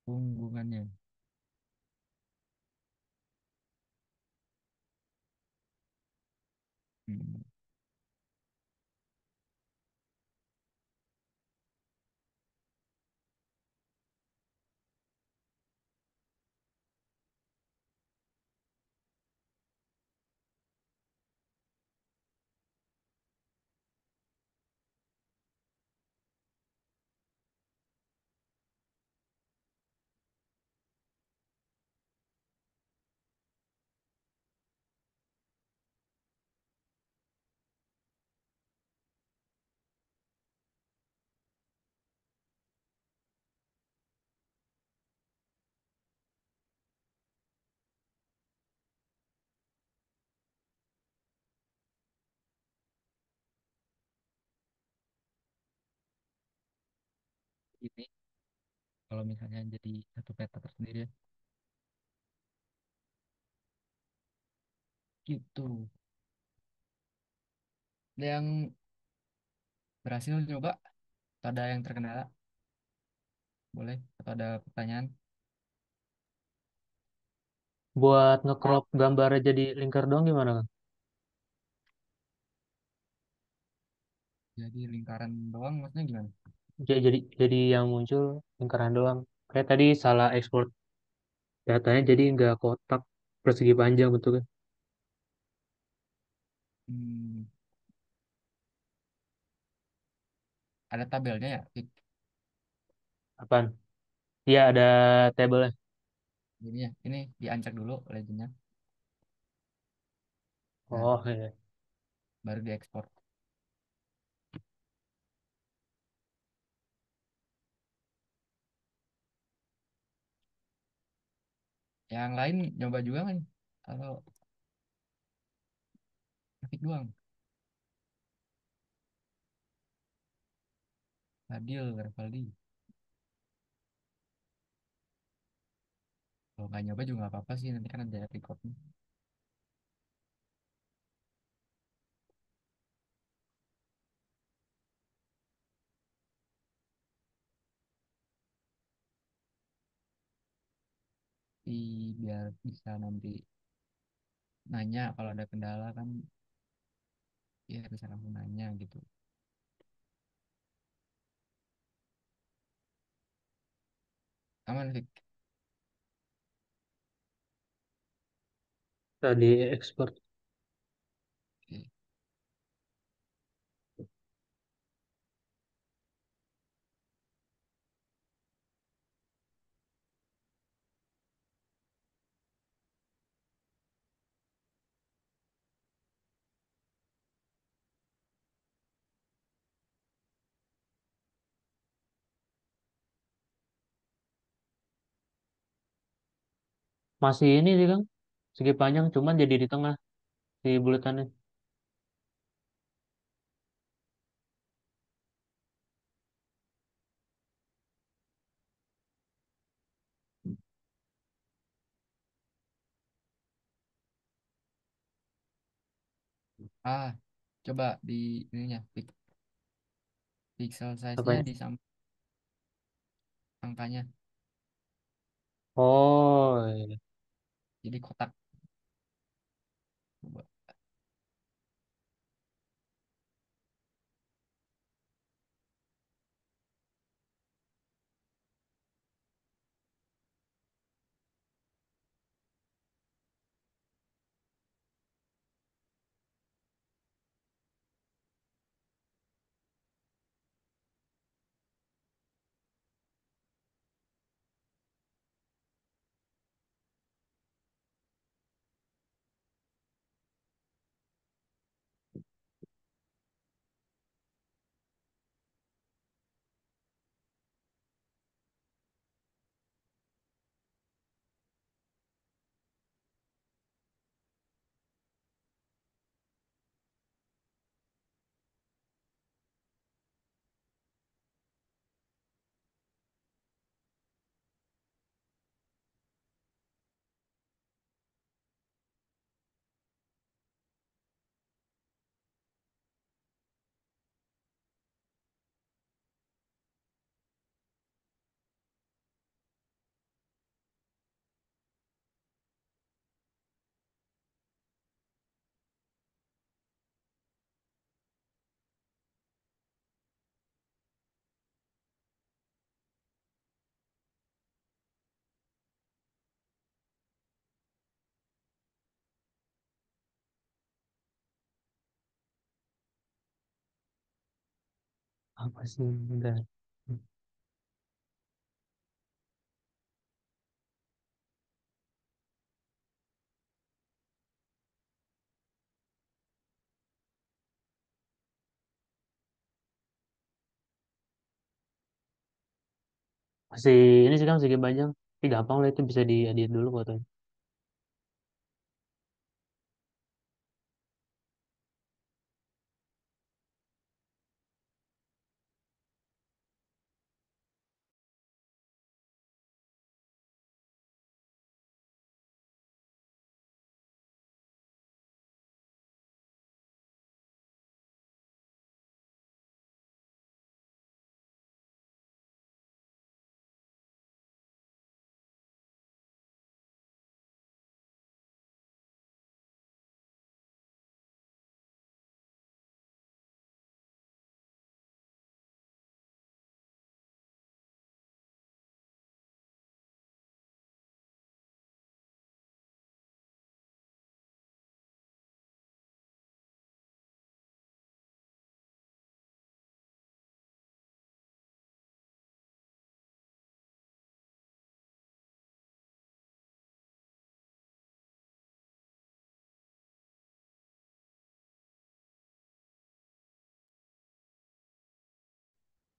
punggungannya. Hmm. ini kalau misalnya jadi satu peta tersendiri ya. Gitu. Ada yang berhasil coba atau ada yang terkendala? Boleh atau ada pertanyaan? Buat ngecrop gambarnya jadi lingkar doang gimana kan? Jadi lingkaran doang maksudnya gimana? Jadi yang muncul lingkaran doang. Kayak tadi salah ekspor datanya jadi nggak kotak persegi panjang bentuknya. Hmm, ada tabelnya ya, Fik? Apaan? Iya ada tabelnya. Ini ya, ini diancak dulu legendnya. Nah, Oh iya. baru diekspor. Yang lain nyoba juga kan? Atau Fik doang? Fadil, Revaldi. Kalau nggak nyoba juga nggak apa-apa sih, nanti kan ada recordnya. Biar bisa nanti nanya kalau ada kendala kan, ya bisa langsung nanya gitu. Aman, Fik? Tadi ekspor. Oke. Masih ini sih Kang. Segi panjang cuman jadi di tengah si buletannya. Ah, coba di ininya, pixel size-nya Apanya? di angkanya. Oh iya. Jadi kotak. Coba. Apa sih enggak? Masih ini sih Kang segi panjang. Tapi gampang lah itu bisa diedit dulu fotonya.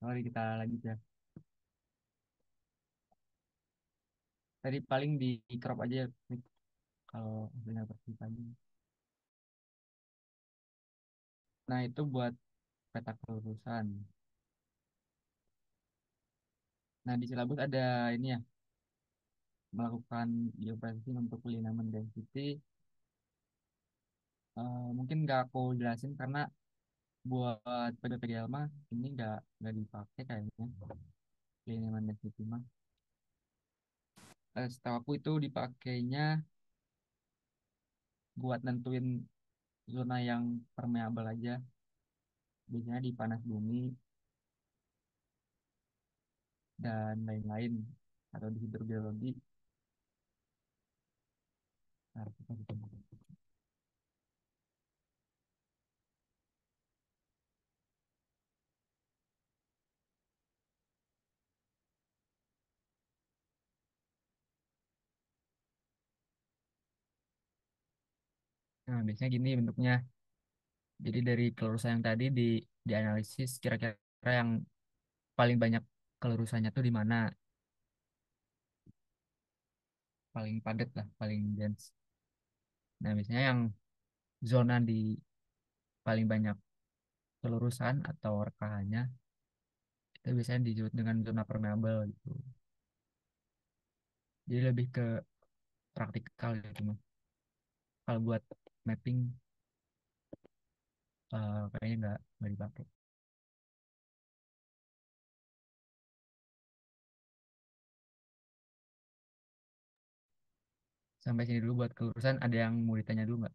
Mari kita lanjut ya. Tadi paling di crop aja ya, kalau hasilnya seperti tadi. Nah, itu buat peta kelulusan. Nah, di silabus ada ini ya, melakukan geoprocessing untuk polynomial density. Mungkin nggak aku jelasin karena buat PDPGL mah ini nggak dipakai kayaknya polynomial density mah. Setahu aku itu dipakainya buat nentuin zona yang permeabel aja. Biasanya di panas bumi dan lain-lain atau di hidrogeologi. Nah, nah, biasanya gini bentuknya. Jadi dari kelurusan yang tadi dianalisis kira-kira yang paling banyak kelurusannya tuh di mana, paling padat lah, paling dense. Nah, biasanya yang zona di paling banyak kelurusan atau rekahannya itu biasanya disebut dengan zona permeabel gitu. Jadi lebih ke praktikal gitu mas. Kalau buat mapping kayaknya nggak dipakai. Sampai sini dulu buat kelurusan. Ada yang mau ditanya dulu nggak?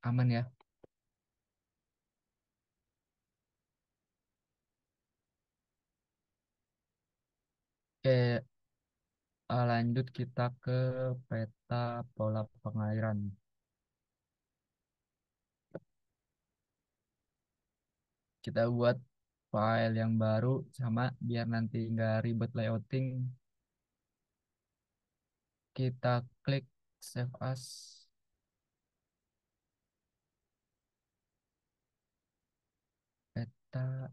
Aman ya. Oke, lanjut kita ke peta pola pengairan. Kita buat file yang baru sama biar nanti nggak ribet layouting. Kita klik save as peta.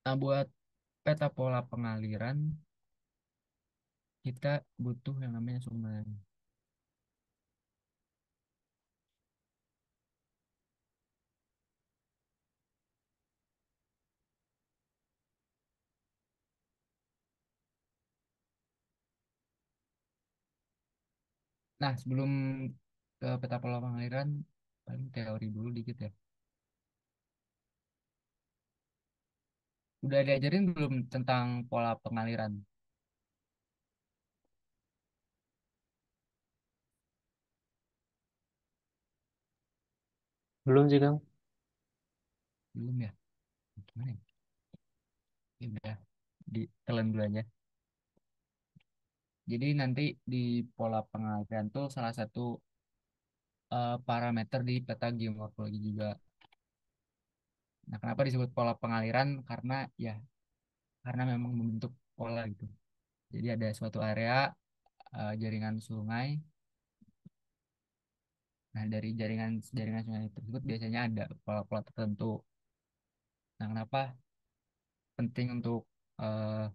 Nah, buat peta pola pengaliran, kita butuh yang namanya sungai. Nah, sebelum ke peta pola pengaliran, paling teori dulu dikit ya. Udah diajarin belum tentang pola pengaliran? Belum sih, Kang. Belum ya? Gimana ya? Ya udah, ditelan dulu aja. Jadi nanti di pola pengaliran tuh salah satu parameter di peta geomorfologi juga. Nah, kenapa disebut pola pengaliran? Karena memang membentuk pola gitu. Jadi ada suatu area jaringan sungai. Nah, dari jaringan jaringan sungai tersebut biasanya ada pola-pola tertentu. Nah, kenapa penting untuk eh,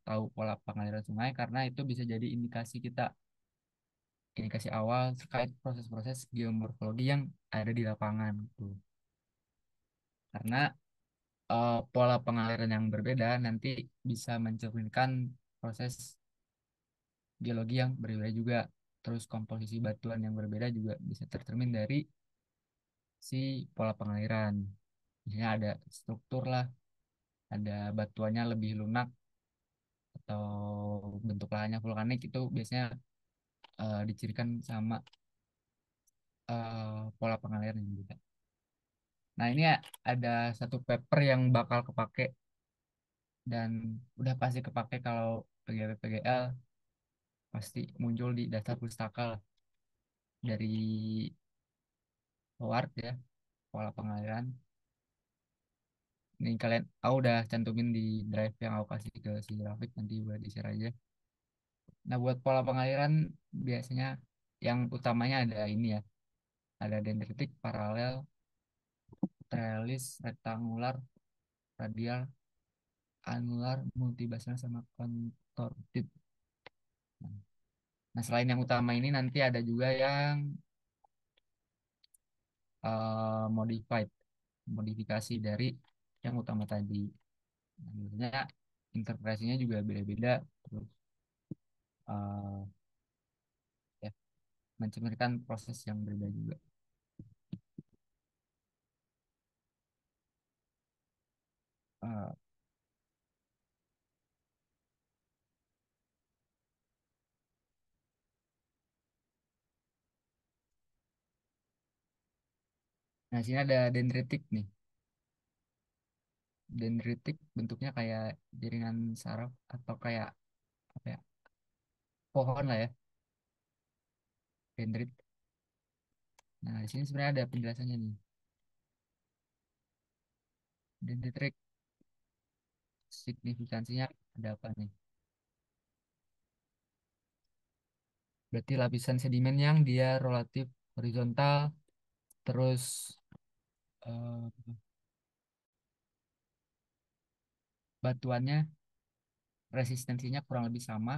tahu pola pengaliran sungai? Karena itu bisa jadi indikasi kita, indikasi awal terkait proses-proses geomorfologi yang ada di lapangan. Tuh. Karena pola pengaliran yang berbeda nanti bisa mencerminkan proses geologi yang berbeda juga. Terus komposisi batuan yang berbeda juga bisa tercermin dari si pola pengaliran. Misalnya ada struktur lah, ada batuannya lebih lunak atau bentuk lahannya vulkanik itu biasanya dicirikan sama pola pengaliran yang berbeda. Nah, ini ada satu paper yang bakal kepake dan udah pasti kepake kalau PGW PGL pasti muncul di daftar pustaka lah. Dari Howard ya, pola pengaliran. Ini kalian, aku udah cantumin di drive yang aku kasih ke si Grafik, nanti buat di share aja. Nah, buat pola pengaliran biasanya yang utamanya ada ini ya, ada dendritik, paralel, trellis, rektangular, radial, anular, multibasal, sama contorted. Nah, selain yang utama ini nanti ada juga yang modified, modifikasi dari yang utama tadi. Nah, biasanya interpretasinya juga beda-beda, terus eh, ya, mencerminkan proses yang berbeda juga. Eh, nah, sini ada dendritik nih. Dendritik bentuknya kayak jaringan saraf atau kayak apa ya, pohon lah ya, dendrit. Nah, di sini sebenarnya ada penjelasannya nih. Dendritik signifikansinya ada apa nih? Berarti lapisan sedimen yang dia relatif horizontal, terus eh, batuannya resistensinya kurang lebih sama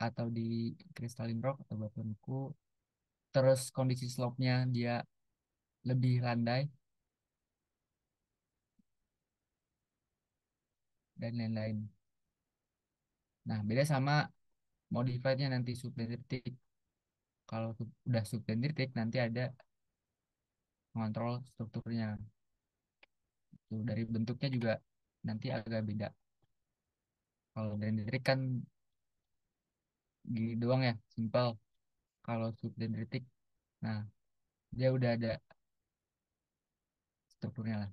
atau di crystalline rock atau batuan beku. Terus kondisi slope-nya dia lebih landai dan lain-lain. Nah, beda sama modifiednya nanti subdendritik. Kalau udah subdendritik nanti ada mengontrol strukturnya. Tuh, dari bentuknya juga nanti agak beda. Kalau dendritik kan gini doang ya, simpel. Kalau subdendritik, nah dia udah ada strukturnya lah.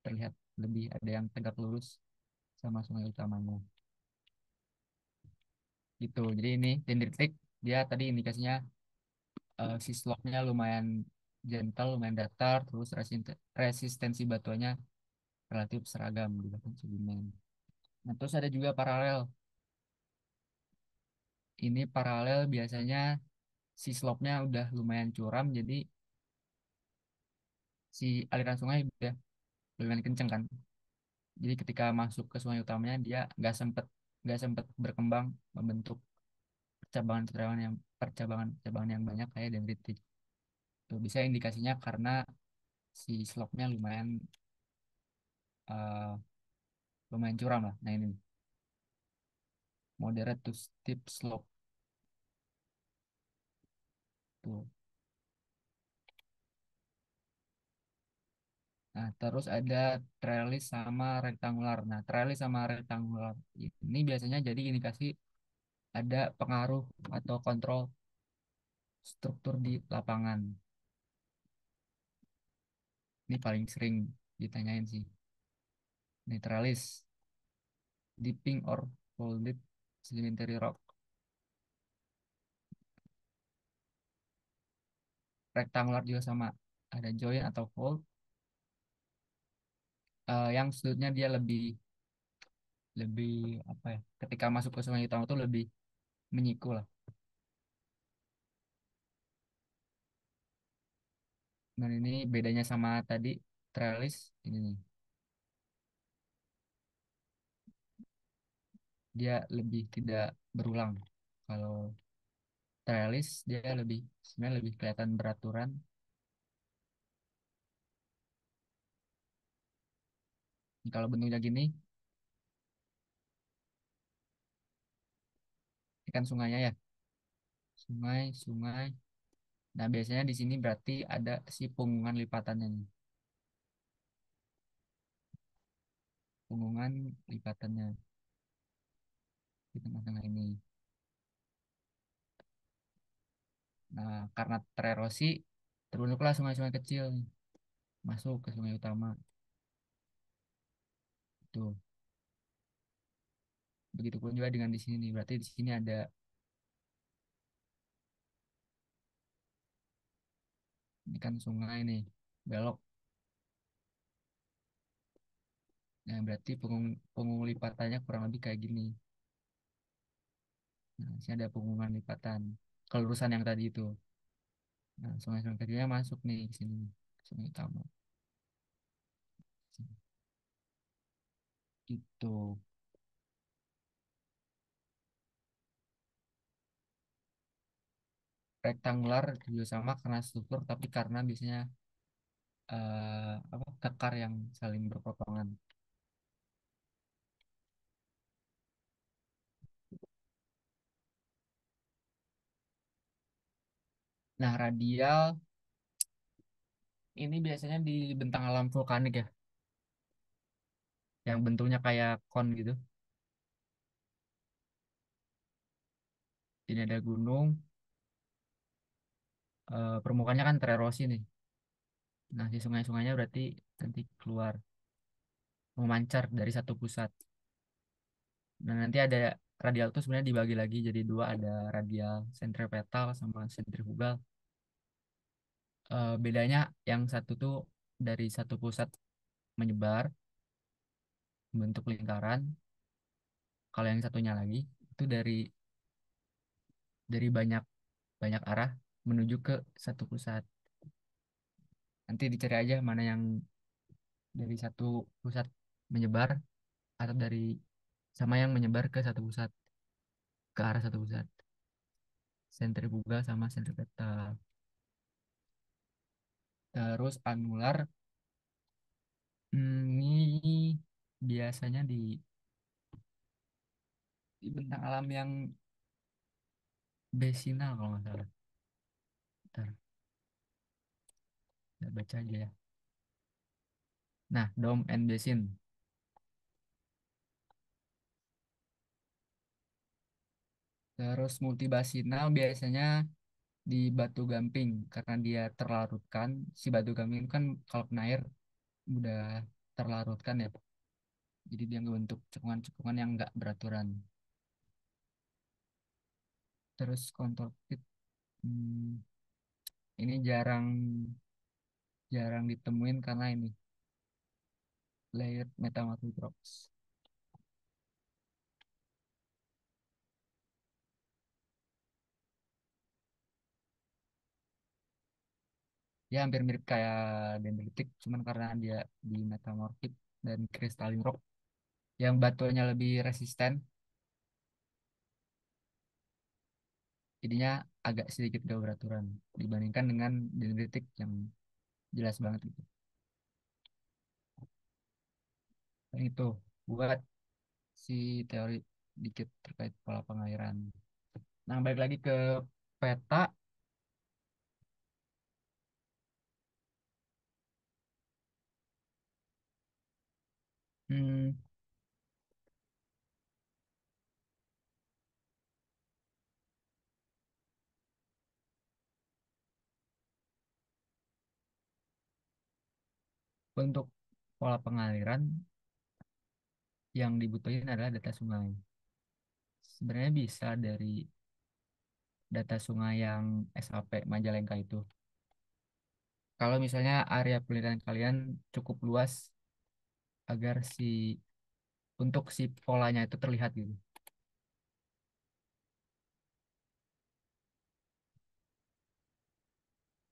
Terlihat lebih ada yang tegak lurus sama sungai utamanya. Gitu. Jadi ini dendritik dia tadi indikasinya si slope-nya lumayan gentle, lumayan datar, terus resistensi batuannya relatif seragam di batuan sedimen. Nah, terus ada juga paralel. Ini paralel biasanya si slope-nya udah lumayan curam, jadi si aliran sungai udah lumayan kenceng kan. Jadi ketika masuk ke sungai utamanya dia nggak sempet berkembang membentuk percabangan yang banyak kayak dendritik. Tuh bisa indikasinya karena si slope-nya eh, lumayan curam lah. Nah, ini moderate to steep slope tuh. Nah, terus ada trellis sama rektangular. Nah, trellis sama rektangular ini biasanya jadi indikasi ada pengaruh atau kontrol struktur di lapangan. Ini paling sering ditanyain sih. Ini trellis, dipping or folded sedimentary rock. Rektangular juga sama. Ada join atau fold yang sudutnya dia lebih lebih apa ya? Ketika masuk ke sungai utama itu lebih menyiku lah. Dan ini bedanya sama tadi trellis ini nih. Dia lebih tidak berulang. Kalau trellis dia sebenarnya lebih kelihatan beraturan. Kalau bentuknya gini, ikan sungainya ya, sungai, sungai. Nah, biasanya di sini berarti ada si punggungan lipatannya nih, punggungan lipatannya di tengah-tengah ini. Nah, karena tererosi, terbentuklah sungai-sungai kecil nih, masuk ke sungai utama. Tuh, begitupun juga dengan di sini nih. Berarti di sini ada, ini kan sungai nih, belok. Nah, berarti punggung lipatannya kurang lebih kayak gini. Nah, di sini ada punggungan lipatan. Kelurusan yang tadi itu. Nah, sungai-sungai kecilnya masuk nih ke sini, ke sungai utama. Gitu. Rektangular juga sama karena struktur, tapi karena biasanya apa kekar yang saling berpotongan. Nah, radial ini biasanya di bentang alam vulkanik ya, yang bentuknya kayak kon gitu. Ini ada gunung, permukaannya kan tererosi nih. Nah, si sungai-sungainya berarti nanti keluar, memancar dari satu pusat. Nah, nanti ada radial tuh sebenarnya dibagi lagi jadi dua, ada radial sentripetal sama sentrifugal. Bedanya yang satu tuh dari satu pusat menyebar membentuk lingkaran. Kalau yang satunya lagi itu dari banyak banyak arah menuju ke satu pusat. Nanti dicari aja mana yang dari satu pusat menyebar atau dari sama yang menyebar ke satu pusat, ke arah satu pusat. Sentrifugal sama sentripetal. Terus anular, ini biasanya di bentang alam yang basinal kalau nggak salah. Bentar, kita baca aja ya. Nah, dome and basin. Terus multibasinal biasanya di batu gamping karena dia terlarutkan. Si batu gamping itu kan kalau kena air udah terlarutkan ya. Jadi dia ngebentuk cekungan-cekungan yang nggak beraturan. Terus contour pit, hmm, ini jarang jarang ditemuin karena ini layered metamorphic rocks. Ya hampir mirip kayak dendritik, cuman karena dia di metamorphic dan crystalline rock yang batuannya lebih resisten, jadinya agak sedikit gak beraturan dibandingkan dengan dendritik yang jelas banget gitu. Dan itu buat si teori dikit terkait pola pengairan. Nah, balik lagi ke peta. Hmm, untuk pola pengaliran yang dibutuhin adalah data sungai. Sebenarnya bisa dari data sungai yang SAP Majalengka itu. Kalau misalnya area penelitian kalian cukup luas agar untuk si polanya itu terlihat gitu.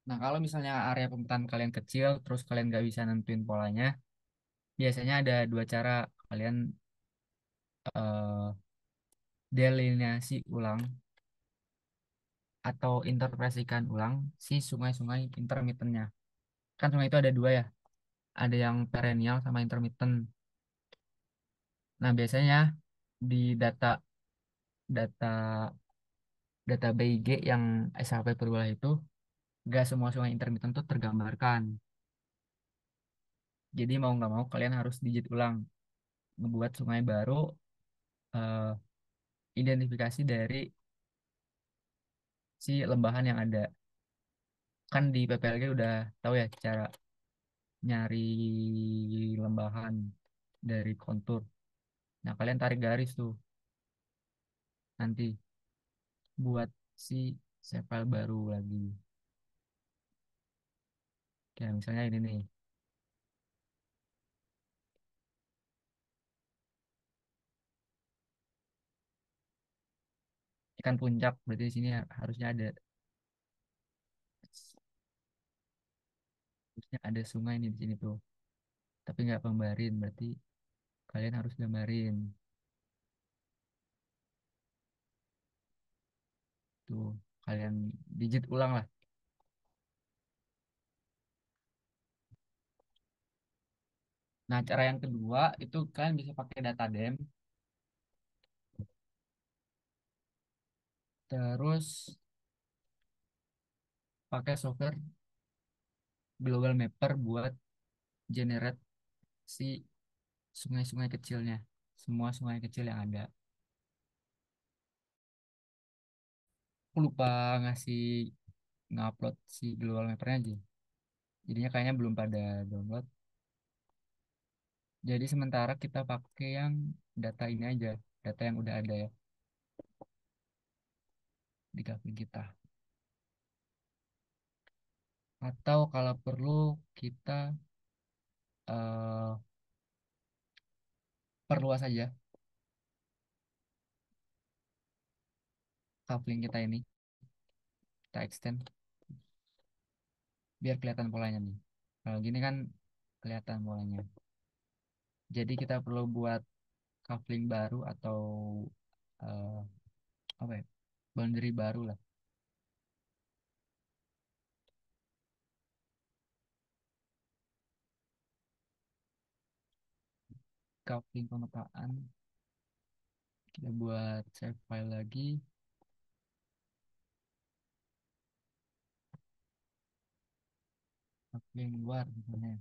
Nah, kalau misalnya area pemetaan kalian kecil, terus kalian nggak bisa nentuin polanya, biasanya ada dua cara. Kalian eh, delineasi ulang atau interpretasikan ulang si sungai-sungai intermittennya. Kan sungai itu ada dua ya, ada yang perennial sama intermittent. Nah, biasanya di data data BIG yang SHP Perwilayah itu, gak semua sungai intermittent itu tergambarkan. Jadi mau nggak mau kalian harus digit ulang, ngebuat sungai baru, eh, identifikasi dari si lembahan yang ada. Kan di PPLG udah tahu ya cara nyari lembahan dari kontur. Nah, kalian tarik garis tuh nanti buat si shape file baru lagi. Kayak misalnya ini nih, ikan puncak. Berarti di sini harusnya ada sungai nih di sini tuh. Tapi nggak pembarin, berarti kalian harus gambarin tuh. Kalian digit ulang lah. Nah, cara yang kedua itu kalian bisa pakai data dem, terus pakai software Global Mapper buat generate si sungai-sungai kecilnya, semua sungai kecil yang ada. Aku lupa ngasih ngupload si Global Mappernya aja. Jadinya kayaknya belum pada download. Jadi sementara kita pakai yang data ini aja, data yang udah ada ya di Kavling kita. Atau kalau perlu kita eh, perluas aja Kavling kita ini, kita extend biar kelihatan polanya nih. Kalau gini kan kelihatan polanya. Jadi kita perlu buat coupling baru atau eh, apa ya, boundary baru lah. Coupling pemetaan kita buat save file lagi, coupling luar misalnya.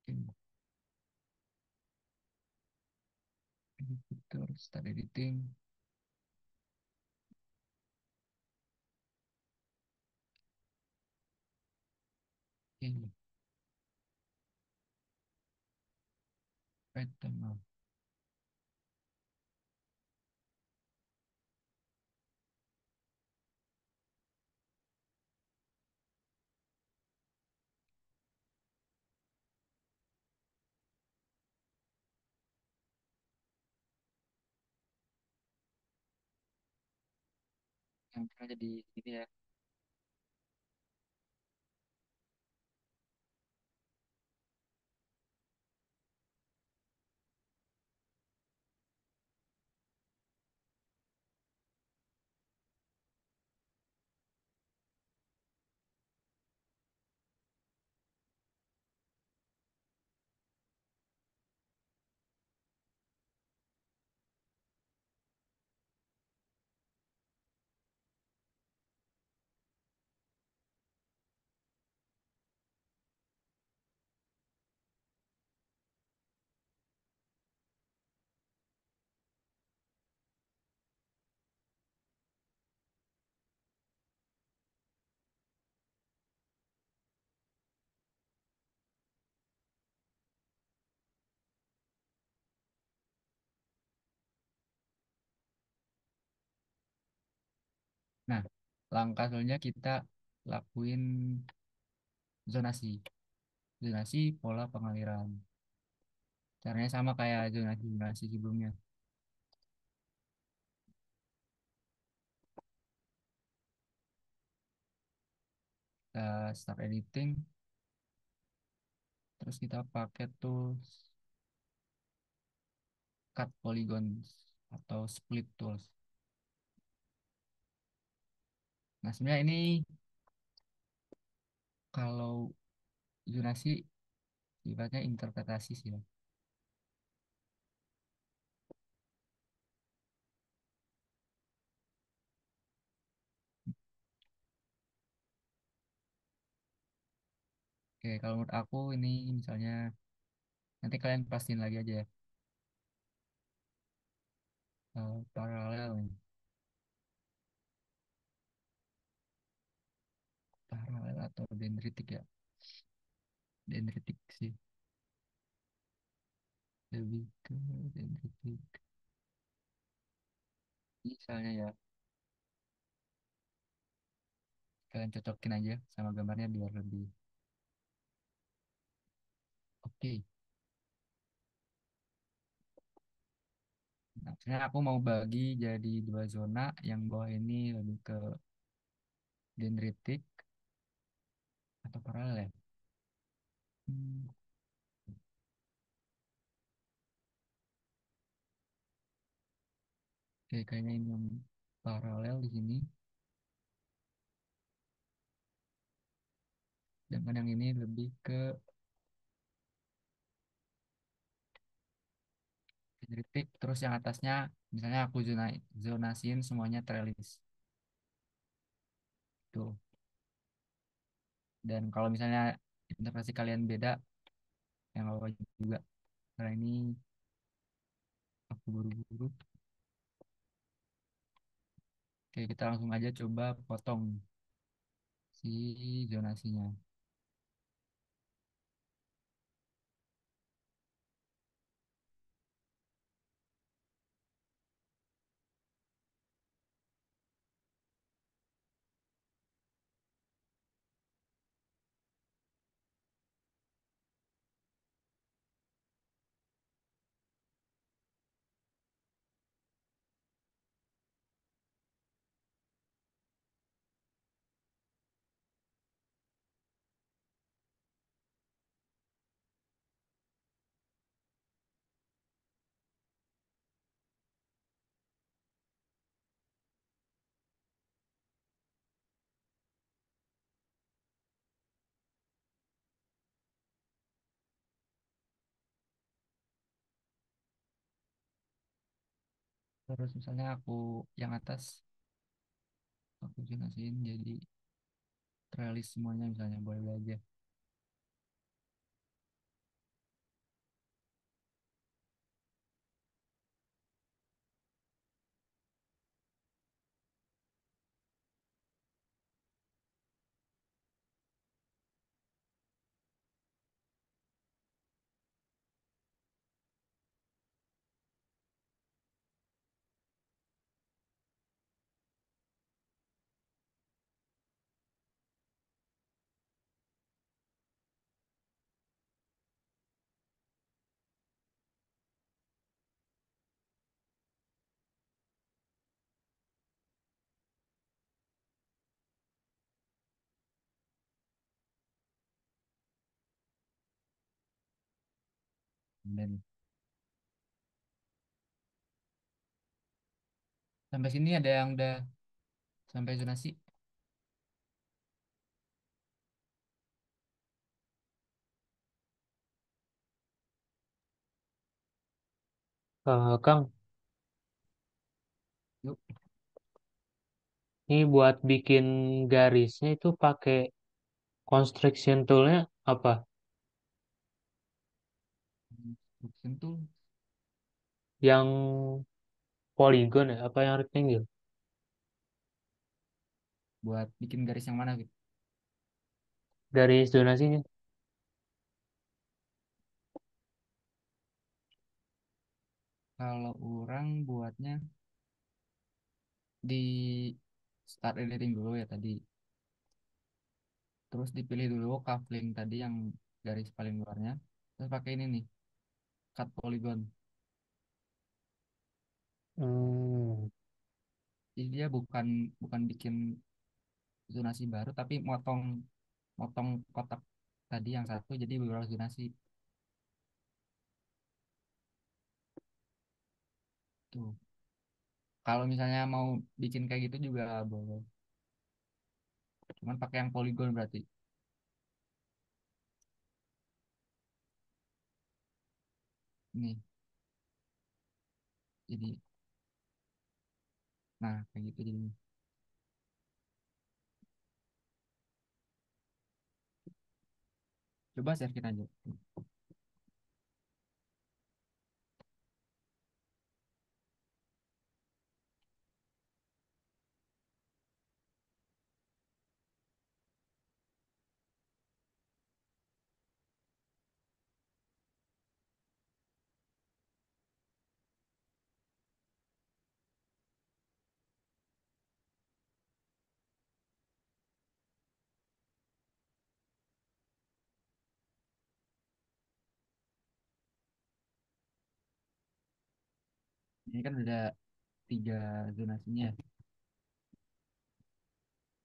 Oke, editor start editing. Oke, pattern. Yang pernah jadi gini ya. Nah, langkah selanjutnya kita lakuin zonasi. Zonasi pola pengaliran. Caranya sama kayak zonasi-zonasi sebelumnya. Kita start editing, terus kita pakai tools cut polygons atau split tools. Nah, sebenarnya ini kalau zonasi sifatnya interpretasi sih ya. Oke, kalau menurut aku ini misalnya Nanti kalian pastiin lagi aja ya. Paralel nih. Paralel atau dendritik ya? Dendritik sih. Lebih ke dendritik. Misalnya ya, kalian cocokin aja sama gambarnya biar lebih oke. Nah, sebenarnya aku mau bagi jadi dua zona. Yang bawah ini lebih ke dendritik atau paralel ya. Hmm, oke, kayaknya ini yang paralel di sini. Sedangkan yang ini lebih ke dendritik. Terus yang atasnya, misalnya aku zonasiin semuanya trellis. Tuh. Dan kalau misalnya interpretasi kalian beda, yang apa juga. Karena ini aku buru-buru. Oke, kita langsung aja coba potong si zonasinya. Terus misalnya aku yang atas, aku zonasiin jadi trellis semuanya misalnya, boleh aja. Dan sampai sini ada yang udah sampai zonasi. Kang, Yuk, ini buat bikin garisnya itu pakai construction toolnya apa? instruction tuh Yang polygon ya? Apa yang rectangle? buat bikin garis yang mana gitu. Garis zonasinya. Kalau orang buatnya di start editing dulu ya tadi. Terus dipilih dulu kafling tadi yang garis paling luarnya. Terus pakai ini nih, cut polygon. Hmm. Jadi dia bukan bukan bikin zonasi baru, tapi motong motong kotak tadi yang satu jadi beberapa zonasi. Tuh. Kalau misalnya mau bikin kayak gitu juga boleh. Cuman pakai yang polygon berarti. Nih, jadi nah kayak gitu jadi. Coba sharein aja. Ini kan udah tiga zonasinya.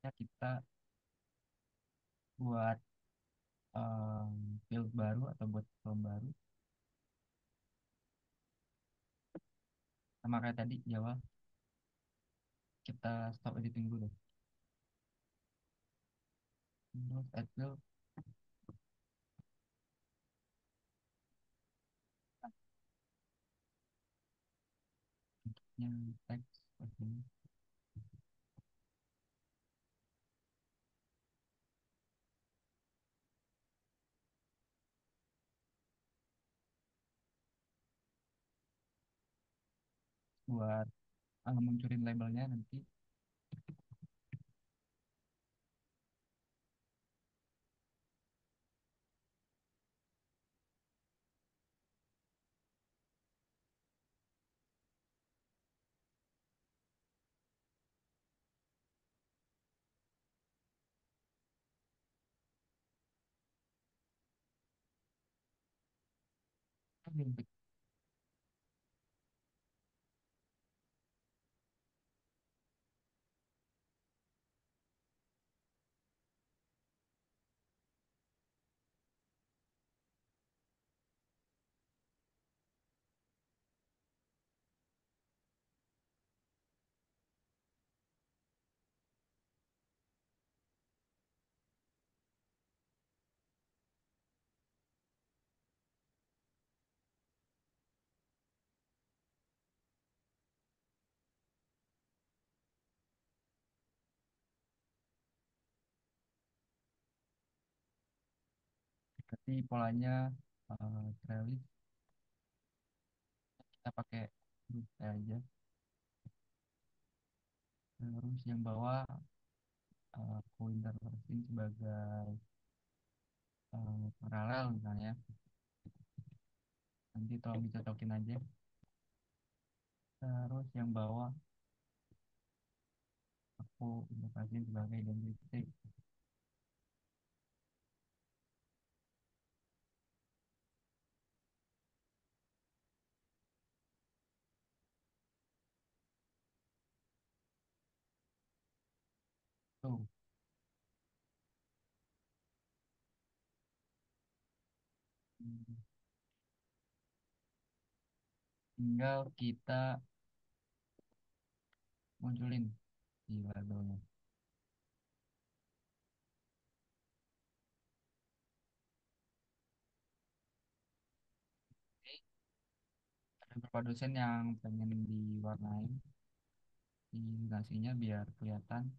Ya kita buat field baru atau buat form baru. Sama kayak tadi di awal, kita stop editing dulu. Terus add field, yang teks seperti ini. Buat munculin labelnya nanti. Nanti polanya trellis kita pakai huruf T aja. Terus yang bawah aku interpolasin sebagai paralel misalnya. Nanti tolong dicocokin aja. Terus yang bawah aku interpolasin sebagai identity. Tuh. Hmm. Tinggal kita munculin di labelnya. Ada beberapa dosen yang pengen diwarnain di nasinya biar kelihatan.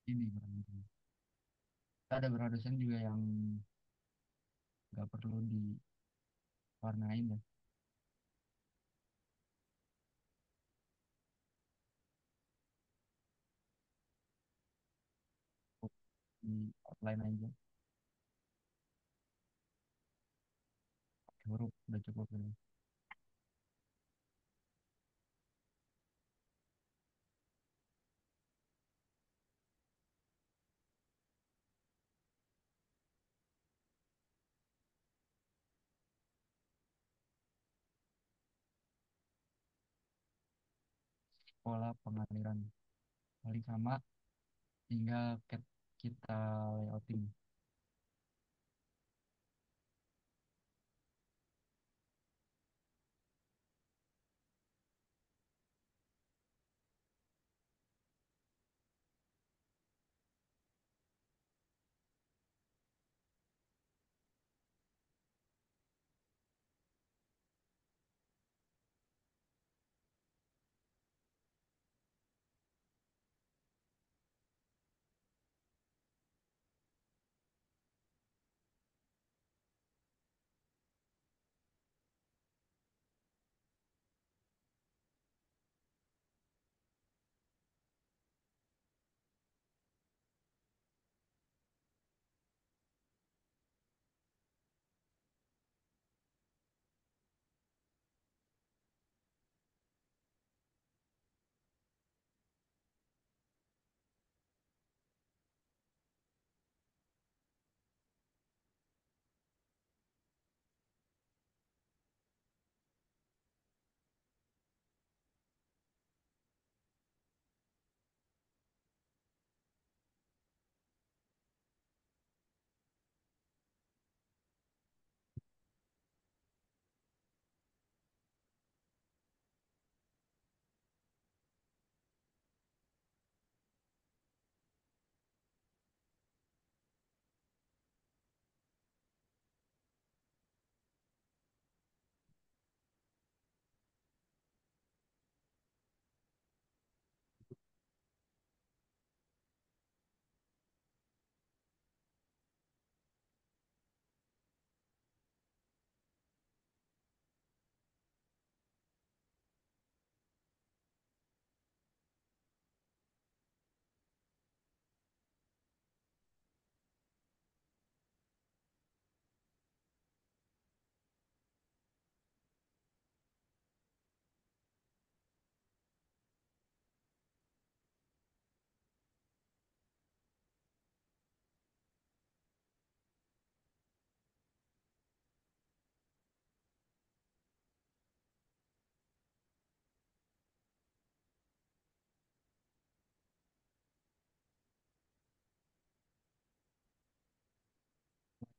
Ini kurang lebih. Ada beberapa dosen juga yang nggak perlu diwarnain ya, cukup di outline aja. Pakai huruf udah cukup ya. Pola pengaliran paling sama, tinggal kita layouting.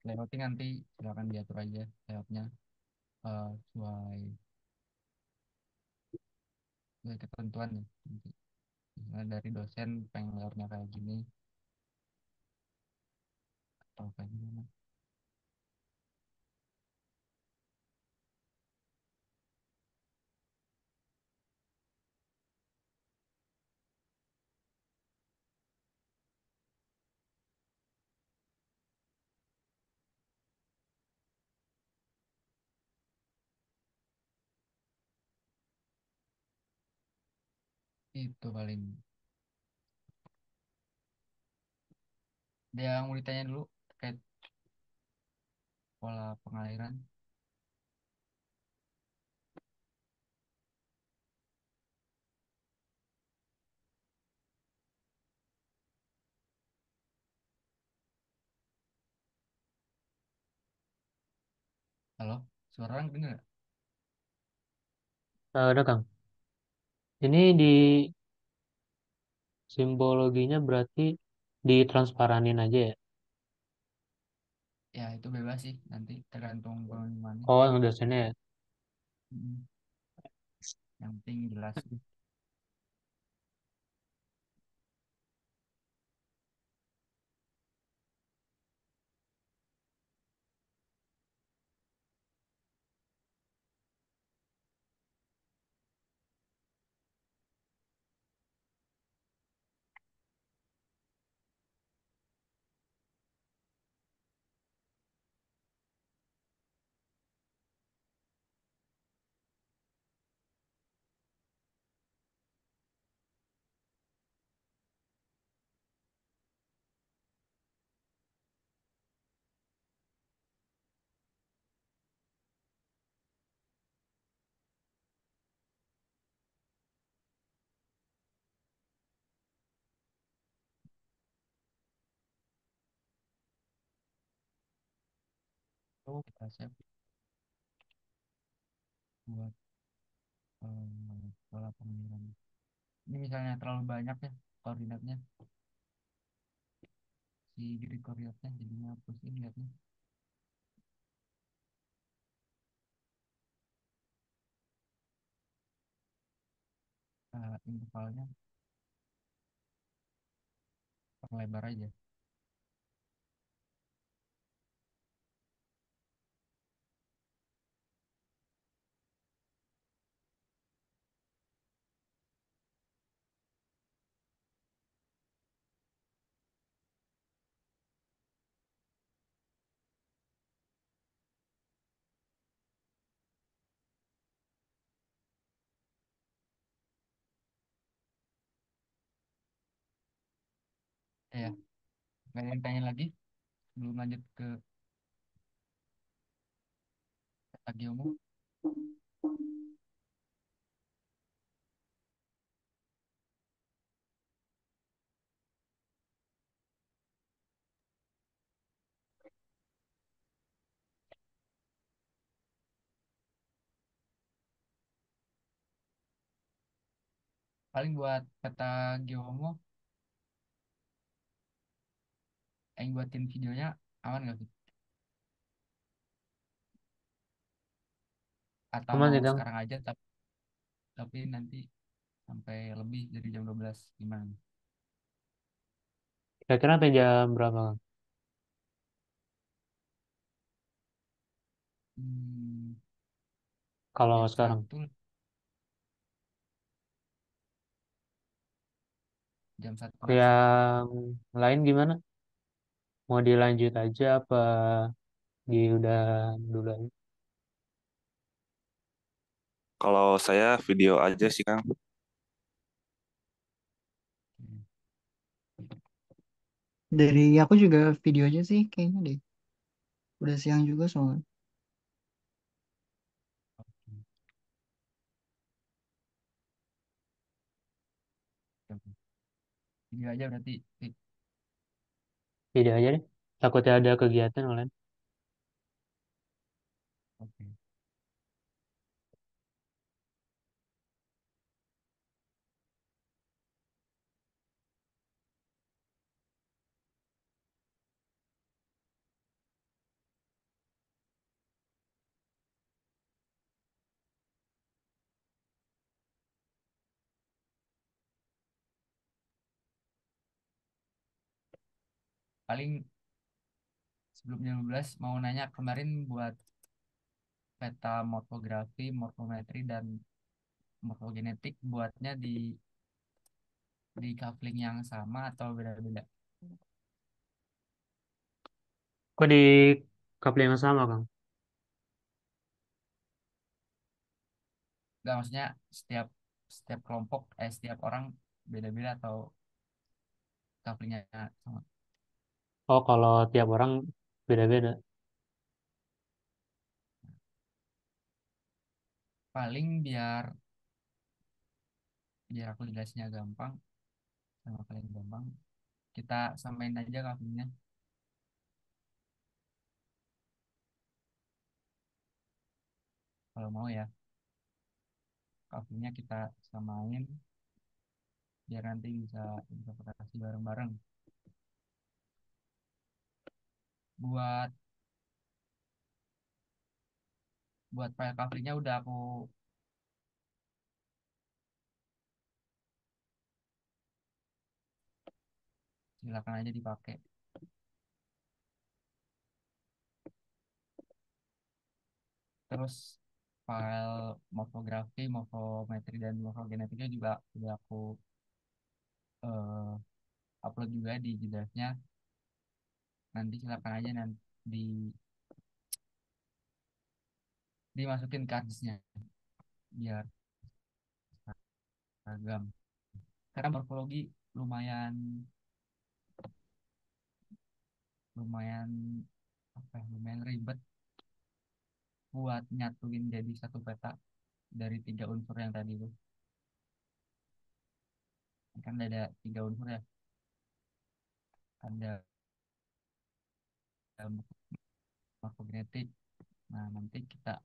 layouting nanti silakan diatur aja layoutnya sesuai sesuai ketentuan ya nanti. Misalnya dari dosen pengen layoutnya kayak gini atau kayak gimana. Itu paling dia mau ditanya dulu terkait pola pengaliran. Halo, suara orang dengar nggak? Ada Kang. Ini di simbologinya berarti ditransparanin aja ya? Ya itu bebas sih nanti tergantung pengalamannya. Oh, yang dosennya ya? Mm. Yang penting jelas. Oh, kita siap buat pola pengaliran. Ini misalnya terlalu banyak ya koordinatnya, si grid koordinatnya jadinya pusing liatnya. Intervalnya perlebar aja. Ya, nggak ada yang tanya lagi sebelum lanjut ke lagi umum. Paling buat peta geomo, yang buatin videonya aman nggak sih? Atau Aman mau sih Kang. sekarang aja tapi nanti sampai lebih dari jam 12 gimana? Kira-kira sampai jam berapa Kang? Hmm, Kalau jam sekarang? 1 jam 1 sih. Yang lain gimana? Mau dilanjut aja apa di udah dulu aja? Kalau saya video aja sih Kang. Hmm, Dari aku juga video aja sih kayaknya deh. Udah siang juga soalnya. oke, oke. Video aja berarti. Video aja deh. Takutnya ada kegiatan online. Oke. paling sebelum jam 12 mau nanya kemarin buat peta morfografi, morfometri dan morfogenetik buatnya di coupling yang sama atau beda-beda? Kok di coupling yang sama, Kang? Enggak, maksudnya setiap setiap kelompok setiap orang beda-beda atau couplingnya sama? Oh, kalau tiap orang beda-beda. Paling biar biar aku jelasnya gampang sama kalian gampang, kita samain aja couplingnya kalau mau ya. Couplingnya kita samain biar nanti bisa interpretasi bareng-bareng. Buat buat file couplingnya udah aku silakan aja dipakai. Terus file morfografi, morfometri dan morfogenetiknya juga udah aku eh, upload juga di jedasnya. Nanti silakan aja nanti dimasukin ke harddisknya biar seragam. Karena morfologi lumayan lumayan apa ya, lumayan ribet buat nyatuin jadi satu peta dari tiga unsur yang tadi itu. Kan ada tiga unsur ya, ada morfogenetik. Nah, nanti kita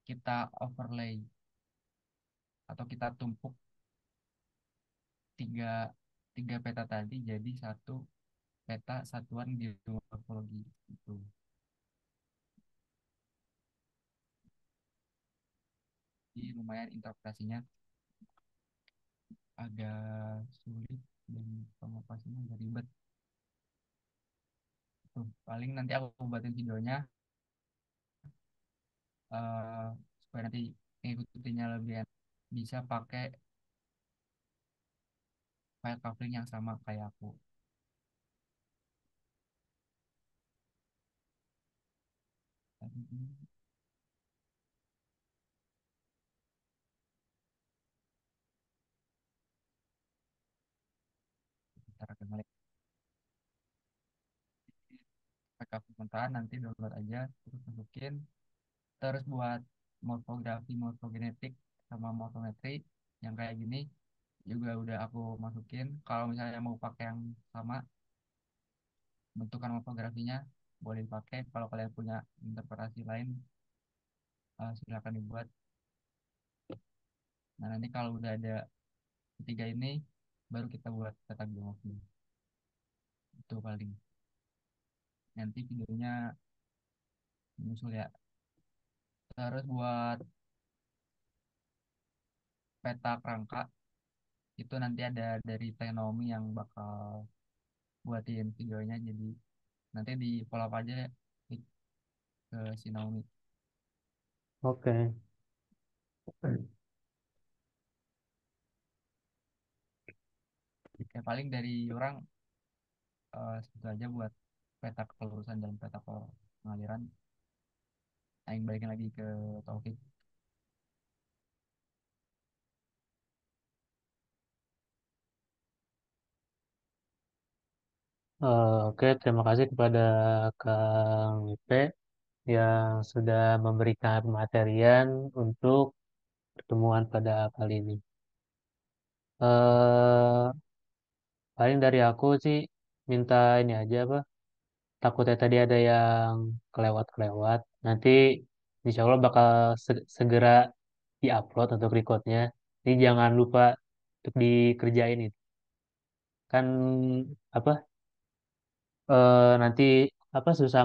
kita overlay atau kita tumpuk tiga tiga peta tadi jadi satu peta satuan geomorfologi itu. Jadi lumayan interpretasinya agak sulit dan pengapasnya agak ribet. Tuh, paling nanti aku buatin videonya eh, supaya nanti ngikutinya lebih enak. Bisa pakai file coupling yang sama kayak aku. Tadi ini cara kembali file coupling mentahan nanti download aja terus masukin. Terus buat morfografi, morfogenetik sama morfometri yang kayak gini juga udah aku masukin. Kalau misalnya mau pakai yang sama bentukan morfografinya boleh dipakai. Kalau kalian punya interpretasi lain silakan dibuat. Nah, nanti kalau udah ada ketiga ini baru kita buat tata geometri. Itu paling. Nanti videonya menyusul ya. Terus buat peta kerangka itu nanti ada dari Tenomi yang bakal buatin videonya, jadi nanti di follow up aja klik ke si Naomi. Oke. Kayak paling dari orang segitu aja buat peta kelurusan dan peta pengaliran. Nah, yang balikin lagi ke Taufik. Oke, terima kasih kepada Kang Ipe yang sudah memberikan pematerian untuk pertemuan pada kali ini. eh Paling dari aku sih minta ini aja apa? Takutnya tadi ada yang kelewat-kelewat. Nanti insya Allah bakal segera diupload untuk recordnya. Ini jangan lupa untuk dikerjain itu. Kan apa? Nanti apa susah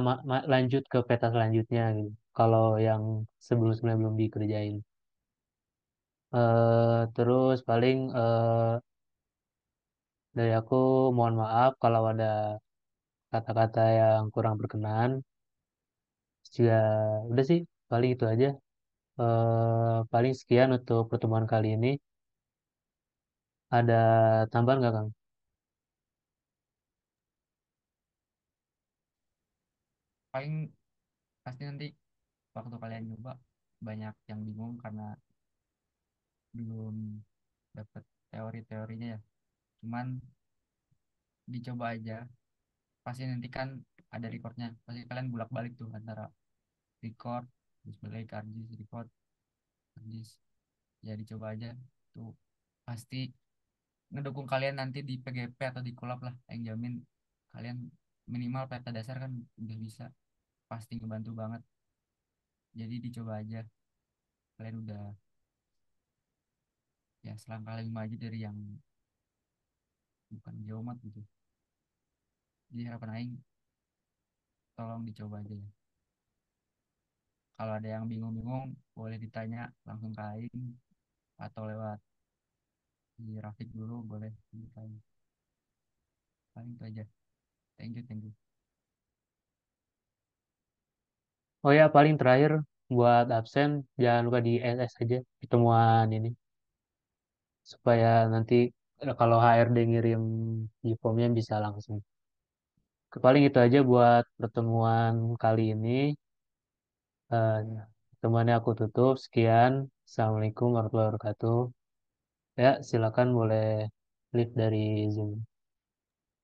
lanjut ke peta selanjutnya gitu. Kalau yang sebelum-sebelumnya belum dikerjain. Terus paling dari aku mohon maaf kalau ada kata-kata yang kurang berkenan. Ya udah sih, paling itu aja. Paling sekian untuk pertemuan kali ini. Ada tambahan nggak, Kang? Paling pasti nanti waktu kalian nyoba banyak yang bingung karena belum dapet teori-teorinya ya. Cuman dicoba aja. Pasti nanti kan ada recordnya. Pasti kalian bolak-balik tuh antara record, terus balik ke harddisk, record, harddisk. Ya dicoba aja. Tuh pasti ngedukung kalian nanti di PGP atau di kolab lah. Yang jamin kalian minimal peta dasar kan udah bisa. Pasti ngebantu banget. Jadi dicoba aja. Kalian udah ya selangkah lebih maju dari yang bukan geomat gitu. Jadi harapan aing tolong dicoba aja ya. Kalau ada yang bingung-bingung boleh ditanya langsung ke aing atau lewat di Rafiq dulu boleh ditanya. Paling itu aja. Thank you, thank you. Oh ya, paling terakhir buat absen jangan lupa di SS aja pertemuan ini supaya nanti kalau HRD ngirim di formnya bisa langsung. Paling itu aja buat pertemuan kali ini. Eh, Pertemuannya aku tutup. Sekian. Assalamualaikum warahmatullahi wabarakatuh. Ya, silakan boleh live dari Zoom.